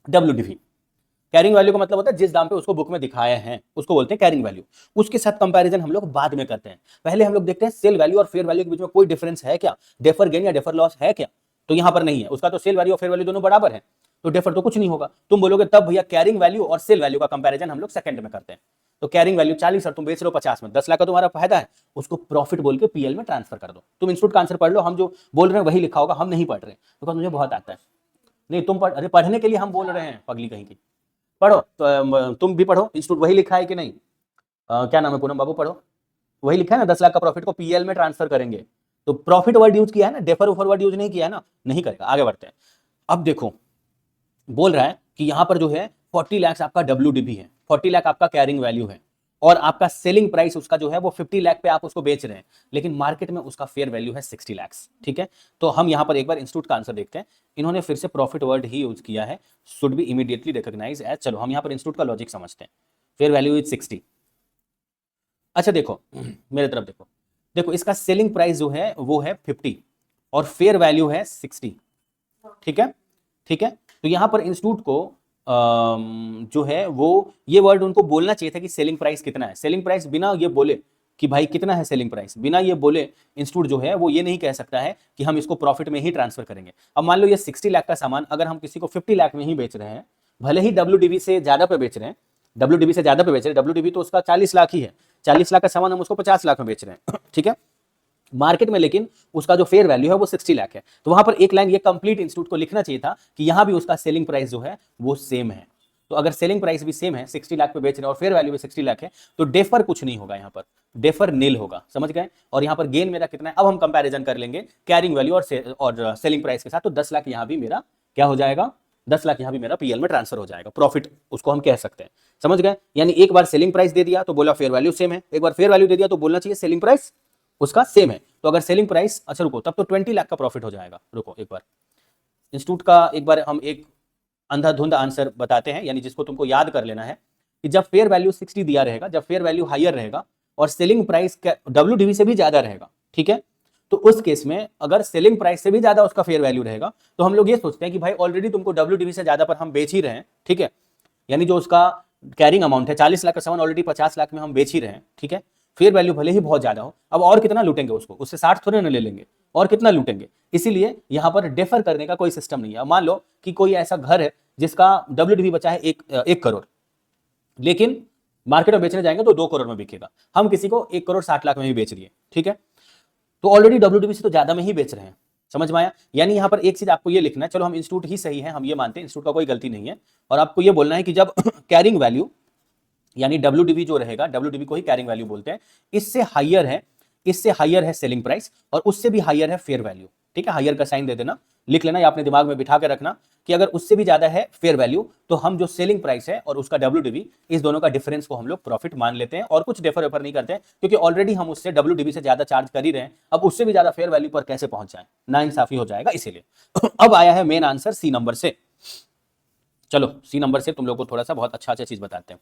WDV। कैरिंग वैल्यू का मतलब होता है जिस दाम पे उसको बुक में दिखाए हैं उसको बोलते हैं कैरिंग वैल्यू। उसके साथ कंपैरिजन हम लोग बाद में करते हैं। पहले हम लोग देखते हैं सेल वैल्यू और फेयर वैल्यू के बीच में कोई डिफरेंस है क्या, डेफर गेन या डेफर लॉस है क्या? तो यहां पर नहीं है, उसका तो सेल वैल्यू और फेयर वैल्यू दोनों बराबर है, तो डेफर तो कुछ नहीं होगा। तुम बोलोगे तब भैया कैरिंग वैल्यू और सेल वैल्यू का कंपैरिजन हम लोग सेकंड में करते हैं। तो कैरिंग वैल्यू 40 और तुम बेच रहे हो 50 में, 10 लाख का तुम्हारा फायदा है, उसको प्रॉफिट बोल के पीएल में ट्रांसफर कर दो। तुम इंस्टीट्यूट का आंसर पढ़ लो, हम जो बोल रहे हैं वही लिखा होगा, हम नहीं पढ़ रहे बिकॉज मुझे बहुत आता है। नहीं तुम पढ़, अरे पढ़ने के लिए हम बोल रहे हैं, पगली कहीं की। पढ़ो तो तुम भी पढ़ो, इंस्टीट्यूट वही लिखा है कि नहीं? क्या नाम है पूनम बाबू? पढ़ो, वही लिखा है ना, 10 लाख का प्रॉफिट को पीएल में ट्रांसफर करेंगे। तो प्रॉफिट वर्ड यूज किया है ना, डेफर ओफर वर्ड यूज नहीं किया है ना, नहीं करेगा। आगे बढ़ते हैं। अब देखो बोल रहा है कि यहां पर जो है 40 लाख आपका WDV है, 40 लाख आपका कैरिंग वैल्यू है, और आपका सेलिंग प्राइस उसका जो है वो 50 लाख पे आप उसको बेच रहे हैं, लेकिन मार्केट में उसका फेयर वैल्यू है 60 लाख। ठीक है, तो हम यहां पर एक बार इंस्टीट्यूट का आंसर देखते हैं। इन्होंने फिर से प्रॉफिट वर्ड ही यूज किया है, should be immediately recognise as. चलो हम यहां पर इंस्टीट्यूट का लॉजिक समझते हैं। Fair value is 60। अच्छा देखो मेरे तरफ देखो, देखो इसका सेलिंग प्राइस जो है वो है 50 और फेयर वैल्यू है 60। ठीक है, ठीक है, तो यहां पर इंस्टीट्यूट को जो है वो ये वर्ड उनको बोलना चाहिए था कि सेलिंग प्राइस कितना है। सेलिंग प्राइस बिना ये बोले कि भाई कितना है सेलिंग प्राइस, बिना ये बोले इंस्टीट्यूट जो है वो ये नहीं कह सकता है कि हम इसको प्रॉफिट में ही ट्रांसफर करेंगे। अब मान लो ये 60 लाख का सामान अगर हम किसी को 50 लाख में ही बेच रहे हैं, भले ही WDV से ज्यादा पे बेच रहे हैं, WDV से ज्यादा पे बेच रहे हैं, WDV तो उसका 40 लाख ही है, 40 लाख का सामान हम उसको 50 लाख में बेच रहे हैं। ठीक है, मार्केट में लेकिन उसका जो फेयर वैल्यू है वो 60 लाख है। तो वहां पर एक लाइन ये कंप्लीट इंस्टीट्यूट को लिखना चाहिए था कि यहां भी उसका सेलिंग प्राइस जो है वो सेम है। तो अगर सेलिंग प्राइस भी सेम है, 60 लाख पे बेच रहे हैं और फेयर वैल्यू भी 60 लाख है, तो डेफर कुछ नहीं होगा, यहां पर डेफर नील होगा। समझ गए? और यहां पर गेन मेरा कितना है, अब हम कंपैरिजन कर लेंगे कैरिंग वैल्यू और सेलिंग प्राइस के साथ। तो 10 लाख यहां भी मेरा क्या हो जाएगा, 10 लाख यहां भी मेरा पीएल में ट्रांसफर हो जाएगा, प्रॉफिट उसको हम कह सकते हैं। समझ गए? यानी एक बार सेलिंग प्राइस दे दिया तो बोला फेयर वैल्यू सेम है, एक बार फेयर वैल्यू दे दिया तो बोलना चाहिए सेलिंग प्राइस उसका सेम है। तो अगर सेलिंग प्राइस, अच्छा रुको, तब तो 20 लाख का प्रॉफिट हो जाएगा। रुको एक बार इंस्टीट्यूट का एक बार हम एक अंधाधुंध आंसर बताते हैं, यानी जिसको तुमको याद कर लेना है कि जब फेयर वैल्यू 60 दिया रहेगा, जब फेयर वैल्यू हायर रहेगा और सेलिंग प्राइस WDV से भी ज्यादा रहेगा, ठीक है, तो उस केस में अगर सेलिंग प्राइस से भी ज्यादा उसका फेयर वैल्यू रहेगा तो हम लोग ये सोचते हैं कि भाई ऑलरेडी तुमको WDV से ज्यादा पर हम बेच ही रहे हैं। ठीक है, यानी जो उसका कैरिंग अमाउंट है 40 लाख का सामान ऑलरेडी 50 लाख में हम बेच ही रहे हैं। ठीक है, फेयर वैल्यू भले ही बहुत ज्यादा हो, अब और कितना लूटेंगे उसको, उससे 60 थोड़े ना ले लेंगे, और कितना लूटेंगे। इसीलिए यहां पर डेफर करने का कोई सिस्टम नहीं है। मान लो कि कोई ऐसा घर है जिसका WDV बचा है 1 करोड़, लेकिन मार्केट में बेचने जाएंगे तो 2 करोड़ में बिकेगा, हम किसी को 1 करोड़ 60 लाख में ही बेच रही है। ठीक है, तो ऑलरेडी WDV से तो ज्यादा में ही बेच रहे हैं, समझ में आया? यानी यहां पर एक चीज आपको ये लिखना है, चलो हम इंस्टीट्यूट ही सही है, हम ये मानते हैं इंस्टीट्यूट का कोई गलती नहीं है, और आपको ये बोलना है कि जब कैरिंग वैल्यू यानी WDV जो रहेगा, WDV को ही कैरिंग वैल्यू बोलते हैं, इससे हाइयर है सेलिंग प्राइस और उससे भी हाइयर है फेयर वैल्यू। ठीक है, हाइयर का साइन दे देना, लिख लेना या अपने दिमाग में बिठा के रखना कि अगर उससे भी ज्यादा है फेयर वैल्यू तो हम जो सेलिंग प्राइस है और उसका WDV, इस दोनों का डिफरेंस को हम लोग प्रॉफिट मान लेते हैं और कुछ डेफर वेफर नहीं करते हैं, क्योंकि ऑलरेडी हम उससे WDV से ज्यादा चार्ज कर ही रहे हैं, अब उससे भी ज्यादा फेयर वैल्यू पर कैसे पहुंच जाए, ना इंसाफी हो जाएगा इसीलिए। अब आया है मेन आंसर सी नंबर से। चलो सी नंबर से तुम लोग को थोड़ा सा बहुत अच्छा चीज बताते हैं।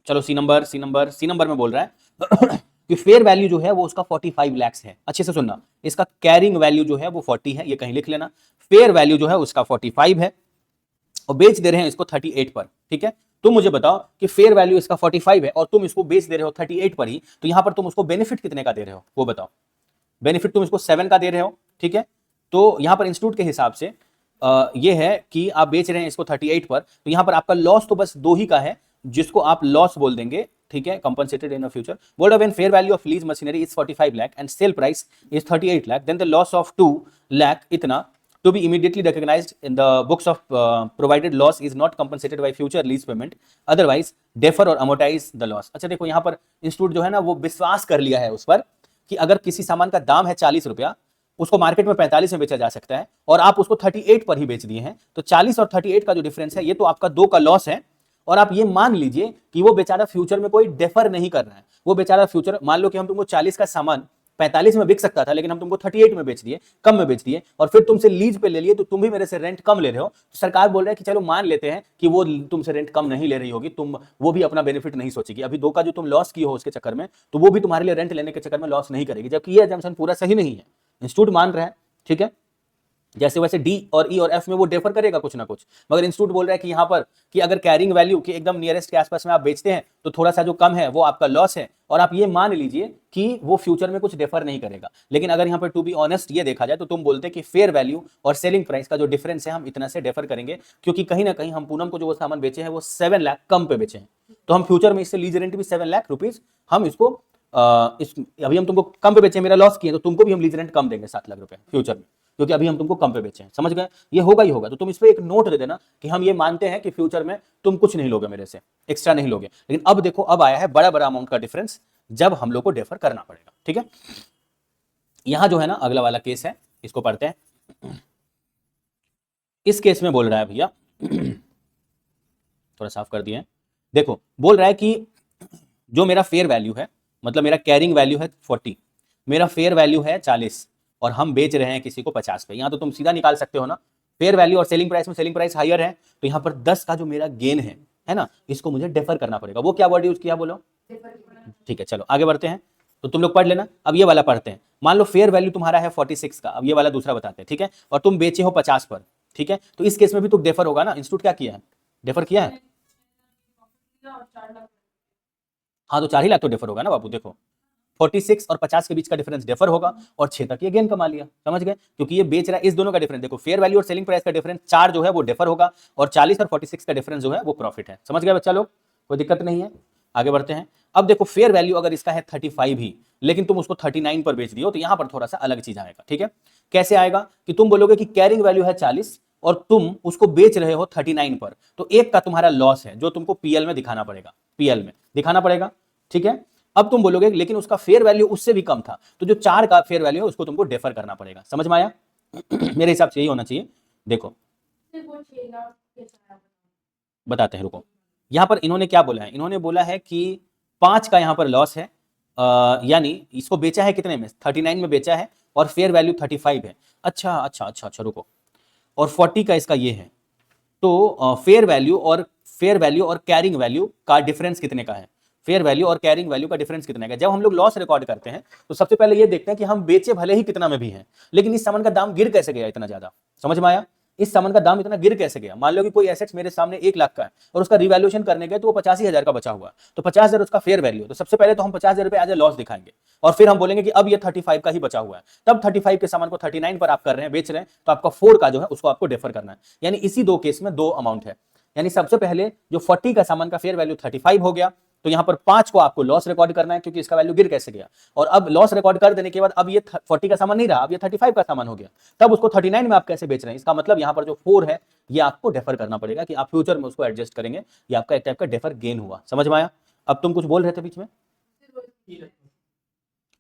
चलो सी नंबर में बोल रहा है कि फेयर वैल्यू जो है वो उसका 45 लाख है। अच्छे से सुनना, इसका कैरिंग वैल्यू जो है वो 40 है, ये कहीं लिख लेना। फेयर वैल्यू जो है उसका 45 है और बेच दे रहे हैं इसको 38 पर। ठीक है, तुम मुझे बताओ कि फेयर वैल्यू इसका 45 है और तुम इसको बेच दे रहे हो 38 पर ही, तो यहां पर तुम उसको बेनिफिट कितने का दे रहे हो वो बताओ। बेनिफिट तुम इसको 7 का दे रहे हो। ठीक है, तो यहां पर इंस्टीट्यूट के हिसाब से ये है कि आप बेच रहे हैं इसको 38 पर, तो यहां पर आपका लॉस तो बस 2 ही का है, जिसको आप लॉस बोल देंगे। ठीक है, compensated in future. Bold when fair value of lease machinery is 45 lakh and sale price is 38 lakh, then the loss of 2 lakh इतना to be immediately recognized in the books of provided loss is not compensated by future lease payment, otherwise defer or amortize the loss। अच्छा देखो, यहां पर institute जो है ना वो विश्वास कर लिया है उस पर कि अगर किसी सामान का दाम है 40 रुपया, उसको मार्केट में 45 में बेचा जा सकता है और आप उसको 38 पर ही बेच दिए हैं, तो 40 और 38 का जो डिफरेंस है ये तो आपका 2 का लॉस है। और आप ये मान लीजिए कि वो बेचारा फ्यूचर में कोई डेफर नहीं कर रहा है, वो बेचारा फ्यूचर, मान लो कि हम तुमको 40 का सामान 45 में बिक सकता था, लेकिन हम तुमको 38 में बेच दिए, कम में बेच दिए, और फिर तुमसे लीज पे ले लिए, तो तुम भी मेरे से रेंट कम ले रहे हो। तो सरकार बोल रहा है कि चलो मान लेते हैं कि वो तुमसे रेंट कम नहीं ले रही होगी, तुम वो भी अपना बेनिफिट नहीं सोचेगी, अभी 2 का जो तुम लॉस की हो उसके चक्कर में, तो वो भी तुम्हारे लिए रेंट लेने के चक्कर में लॉस नहीं करेगी, जबकि ये एजम्पशन पूरा सही नहीं है, इंस्टीट्यूट मान रहा है। ठीक है, जैसे वैसे डी और ई और एफ में वो डेफर करेगा कुछ ना कुछ, मगर इंस्टीट्यूट बोल रहा है कि यहां पर कि अगर कैरिंग वैल्यू के एकदम नियरेस्ट के आसपास में आप बेचते हैं तो थोड़ा सा जो कम है वो आपका लॉस है, और आप ये मान लीजिए कि वो फ्यूचर में कुछ डेफर नहीं करेगा। लेकिन अगर यहां पर टू बी ऑनेस्ट ये देखा जाए तो तुम बोलते कि फेयर वैल्यू और सेलिंग प्राइस का जो डिफरेंस है हम इतना से डेफर करेंगे, क्योंकि कहीं ना कहीं हम पूनम को जो वो सामान बेचे हैं वो 7 लाख कम पे बेचे हैं, तो हम फ्यूचर में इससे लीज रेंट भी 7 लाख रुपीज हम इसको अभी हम तुमको कम पे बेचे, मेरा लॉस किए, तो तुमको भी हम लीज रेंट कम देंगे 7 लाख रुपए फ्यूचर में, क्योंकि अभी हम तुमको कम पे बेचे हैं। समझ गए? ये होगा ही होगा। तो तुम इस पे एक नोट दे देना कि हम ये मानते हैं कि फ्यूचर में तुम कुछ नहीं लोगे मेरे से, एक्स्ट्रा नहीं लोगे। लेकिन अब देखो, अब आया है बड़ा बड़ा अमाउंट का डिफरेंस जब हम लोग को डेफर करना पड़ेगा। ठीक है, यहां जो है ना अगला वाला केस है, इसको पढ़ते हैं। इस केस में बोल रहा है भैया, थोड़ा साफ कर दिए, देखो बोल रहा है कि जो मेरा फेयर वैल्यू है, मतलब मेरा कैरिंग वैल्यू है 40, मेरा फेयर वैल्यू है 40 और हम बेच रहे हैं किसी को 50 पे। यहां तो तुम सीधा निकाल सकते हो ना, फेयर वैल्यू और सेलिंग प्राइस में सेलिंग प्राइस हायर है, तो यहां पर 10 का जो मेरा गेन है ना, इसको मुझे डेफर करना पड़ेगा। वो क्या वर्ड यूज किया बोलो? ठीक है, चलो आगे बढ़ते हैं। तो तुम लोग पढ़ लेना। अब ये वाला पढ़ते हैं। मान लो फेयर वैल्यू तुम्हारा है 46 का, अब ये वाला दूसरा बताते हैं। ठीक है, और तुम बेचे हो 50 पर। ठीक है, तो इस केस में भी तो डेफर होगा ना, इंस्टीट्यूट क्या किया है, डेफर किया है। हाँ, तो 4 ही लाख तो डेफर होगा ना बाबू। देखो 46 और 50 के बीच का डिफरेंस डेफर होगा और 6 तक ये गेन कमा लिया। समझ गए? क्योंकि ये बेच रहा है, इस दोनों का डिफरेंस देखो, फेयर वैल्यू और सेलिंग प्राइस का डिफरेंस 4 जो है वो डेफर होगा और 40 और 46 का डिफरेंस जो है वो प्रॉफिट है। समझ गए बच्चा लोग? कोई दिक्कत नहीं है, आगे बढ़ते हैं। अब देखो फेयर वैल्यू अगर इसका है 35 ही, लेकिन तुम उसको 39 पर बेच दियो, तो यहां पर थोड़ा सा अलग चीज आएगा। ठीक है, कैसे आएगा कि तुम बोलोगे कि कैरिंग वैल्यू है 40 और तुम उसको बेच रहे हो 39 पर, तो एक का तुम्हारा लॉस है जो तुमको पीएल में दिखाना पड़ेगा, पीएल में दिखाना पड़ेगा। ठीक है, अब तुम बोलोगे लेकिन उसका फेयर वैल्यू उससे भी कम था, तो जो 4 का फेयर वैल्यू है उसको तुमको डेफर करना पड़ेगा। समझ में आया? मेरे हिसाब से यही होना चाहिए। देखो बताते हैं, रुको। यहां पर इन्होंने क्या बोला है, इन्होंने बोला है कि 5 का यहां पर लॉस है, यानी इसको बेचा है कितने में, 39 में बेचा है और फेयर वैल्यू 35 है। अच्छा, रुको, और 40 का इसका ये है, तो फेयर वैल्यू और कैरिंग वैल्यू का डिफरेंस कितने का है, फेयर वैल्यू और कैरिंग वैल्यू का डिफरेंस कितने का है। जब हम लोग लॉस रिकॉर्ड करते हैं तो सबसे पहले ये देखते हैं कि हम बेचे भले ही कितना में भी हैं, लेकिन इस सामान का दाम गिर कैसे गया इतना ज्यादा। समझ में आया? इस सामान का दाम इतना गिर कैसे गया। मान लो कि कोई एसेट्स मेरे सामने 1 लाख का है और उसका रिवैल्यूएशन करने गए तो वो 85,000 का बचा हुआ है, तो 50,000 उसका फेयर वैल्यू, तो सबसे पहले तो हम 50,000 रुपए एज ए लॉस दिखाएंगे और फिर हम बोलेंगे कि अब ये 35 का ही बचा हुआ है। तब 35 के सामान को 39 पर आप कर रहे हैं, बेच रहे हैं, तो आपका 4 का जो है उसको आपको डेफर करना है। यानी इसी 2 केस में 2 अमाउंट है। यानी सबसे पहले जो 40 का सामान का फेयर वैल्यू 35 हो गया, तो यहाँ पर 5 को आपको लॉस रिकॉर्ड करना है क्योंकि इसका वैल्यू गिर कैसे गया। और अब लॉस रिकॉर्ड कर देने के बाद अब ये 40 का सामान नहीं रहा, अब ये 35 का सामान हो गया, तब उसको 39 में आप कैसे बेच रहे हैं। इसका मतलब यहाँ पर जो 4 है ये आपको डेफर करना पड़ेगा कि आप फ्यूचर में उसको एडजस्ट करेंगे। ये आपका एक टाइप का डेफर गेन हुआ। समझ में आया? अब तुम कुछ बोल रहे थे बीच में?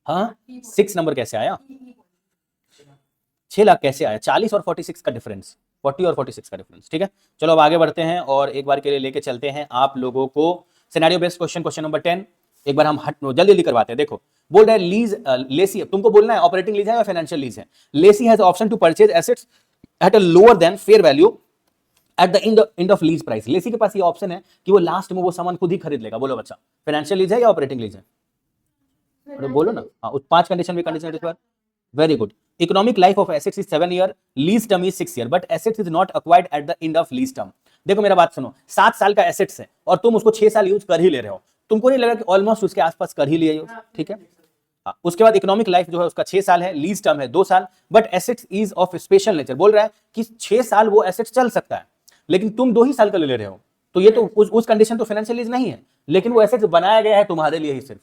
हाँ, 6 नंबर कैसे आया? 6 लाख कैसे आया? 40 और 46 का डिफरेंस, 40 और 46 का डिफरेंस। ठीक है, चलो अब आगे बढ़ते हैं और एक बार के लिए लेके चलते हैं आप लोगों को scenario based question, question number 10। एक बार हम जल्दी जल्दी करवाते हैं। देखो बोल रहा है लीज लेसी, तुमको बोलना है ऑपरेटिंग लीज है या फाइनेंशियल लीज है। Lessee has option to purchase assets at a lower than fair value at the end of lease price. Lessee के पास ये ऑप्शन है कि वो लास्ट में वो सामान खुद ही खरीद लेगा। बोलो बच्चा, फाइनेंशियल लीज है या ऑपरेटिंग लीज है? बोलो ना। हाँ, 5 कंडीशन में कंडीशन इस बार। Very good. Economic life of assets is 7 year, lease term is 6 year, but assets is not acquired at the end of lease term. देखो मेरा बात सुनो, 7 साल का एसेट्स है और तुम उसको 6 साल यूज कर ही ले रहे हो, तुमको नहीं लगा कि ऑलमोस्ट उसके आसपास कर ही लिए यूज? ठीक है। हाँ, उसके बाद इकोनॉमिक लाइफ जो है उसका 6 साल है, लीज टर्म है 2 साल, but assets is of special nature. बोल रहा है कि 6 साल वो एसेट्स चल सकता है लेकिन तुम 2 ही साल का ले रहे हो, तो ये तो उस कंडीशन तो फाइनेंशियल लीज नहीं है, लेकिन वो एसेट्स बनाया गया है तुम्हारे लिए ही सिर्फ।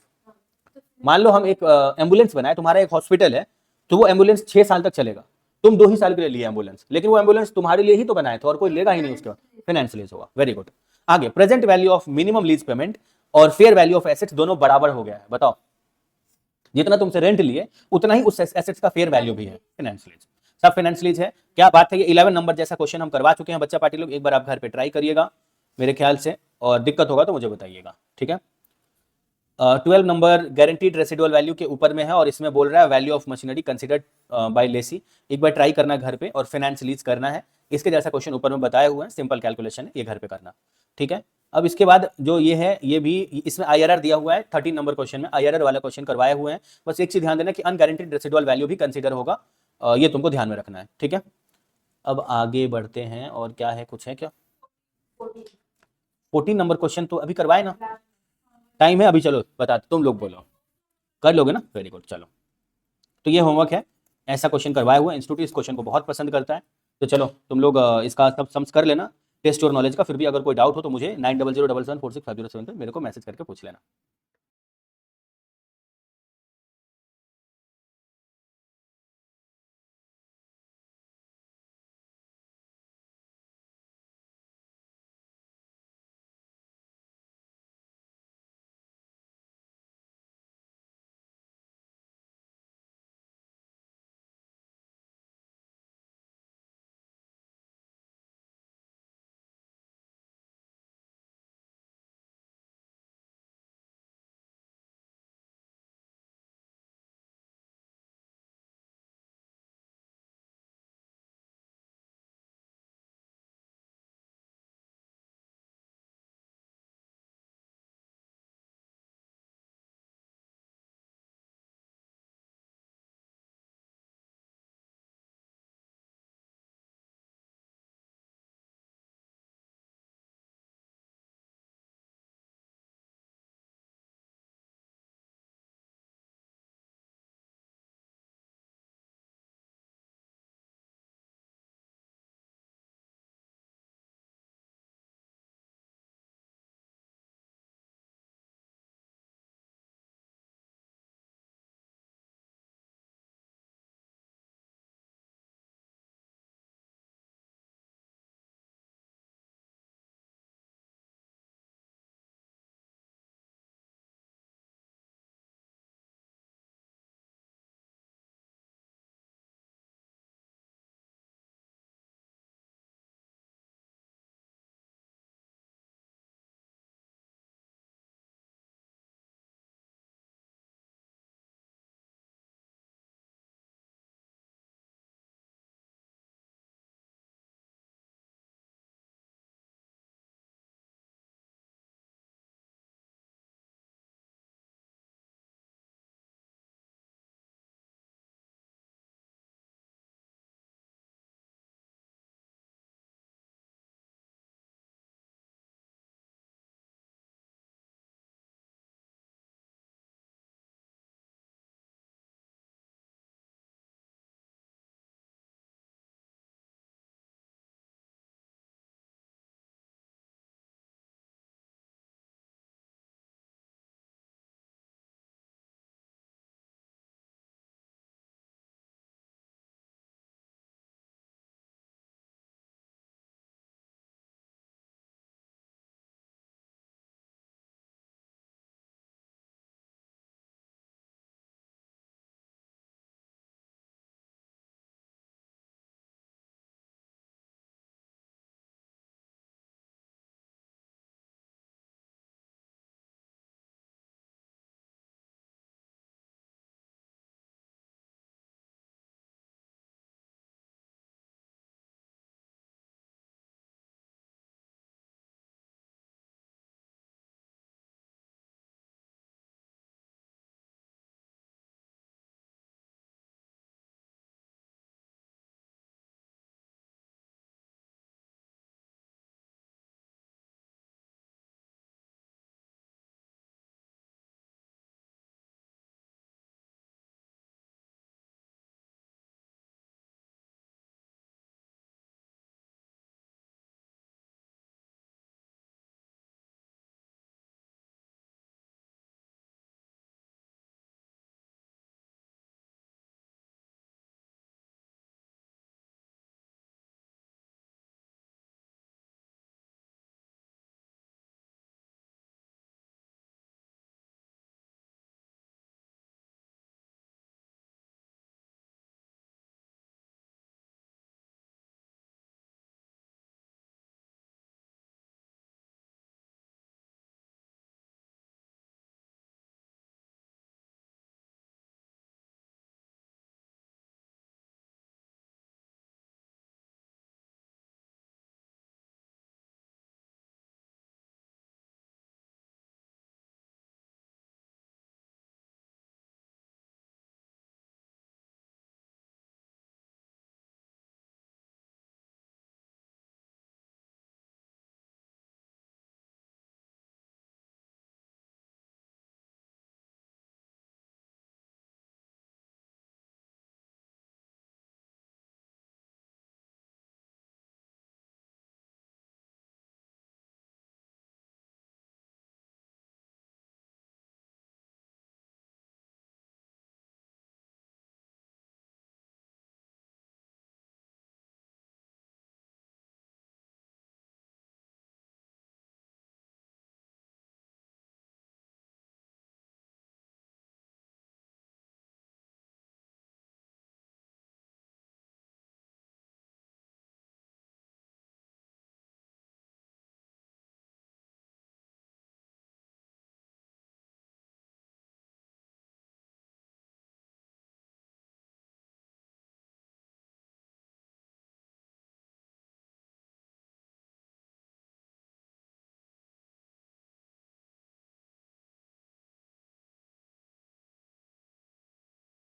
मान लो हम एक एम्बुलेंस बनाए, तुम्हारा एक हॉस्पिटल है, तो वो एम्बुलेंस 6 साल तक चलेगा, तुम 2 ही साल के लिए लिए एम्बुलेंस, लेकिन वो एम्बुलेंस तुम्हारे लिए ही तो बनाए थे और कोई लेगा ही नहीं उसके बाद, फाइनेंशियल लीज होगा। Very good. आगे, present value of minimum lease payment और फेयर वैल्यू ऑफ एसेट्स दोनों बराबर हो गया है। बताओ, जितना तुमसे रेंट लिए उतना ही उस एसेट्स का फेयर वैल्यू भी है, फाइनेंशियल लीज, सब फाइनेंशियल लीज है। क्या बात है, ये 11 नंबर जैसा क्वेश्चन हम करवा चुके हैं बच्चा पार्टी लोग। एक बार आप घर पे ट्राई करिएगा मेरे ख्याल से, और दिक्कत होगा तो मुझे बताइएगा। ठीक है। 12 नंबर गारंटीड रेसिडुअल वैल्यू के ऊपर में है और इसमें बोल रहा है value of machinery considered by lessee. एक बार ट्राई करना घर पे और फाइनेंस लीज करना है। इसके जैसा क्वेश्चन ऊपर में बताए हुए हैं, सिंपल कैलकुलेशन है, ये घर पे करना। ठीक है। अब इसके बाद जो ये है, ये भी इसमें IRR दिया हुआ है। 13 नंबर क्वेश्चन में IRR वाला क्वेश्चन करवाए हुए हैं। बस एक चीज ध्यान देना कि अनगारंटीड रेसिडुअल वैल्यू भी कंसीडर होगा, ये तुमको ध्यान में रखना है। ठीक है। अब आगे बढ़ते हैं और क्या है, कुछ है क्या? 14 नंबर क्वेश्चन तो अभी करवाए ना, टाइम है अभी। चलो बता, तुम लोग बोलो, कर लोगे ना? Very good. चलो, तो ये होमवर्क है, ऐसा क्वेश्चन करवाए हुए। इंस्टीट्यूट इस क्वेश्चन को बहुत पसंद करता है, तो चलो तुम लोग इसका सब सम्स कर लेना, टेस्ट योर नॉलेज का। फिर भी अगर कोई डाउट हो तो मुझे 9007746507 पे मेरे को मैसेज करके पूछ लेना।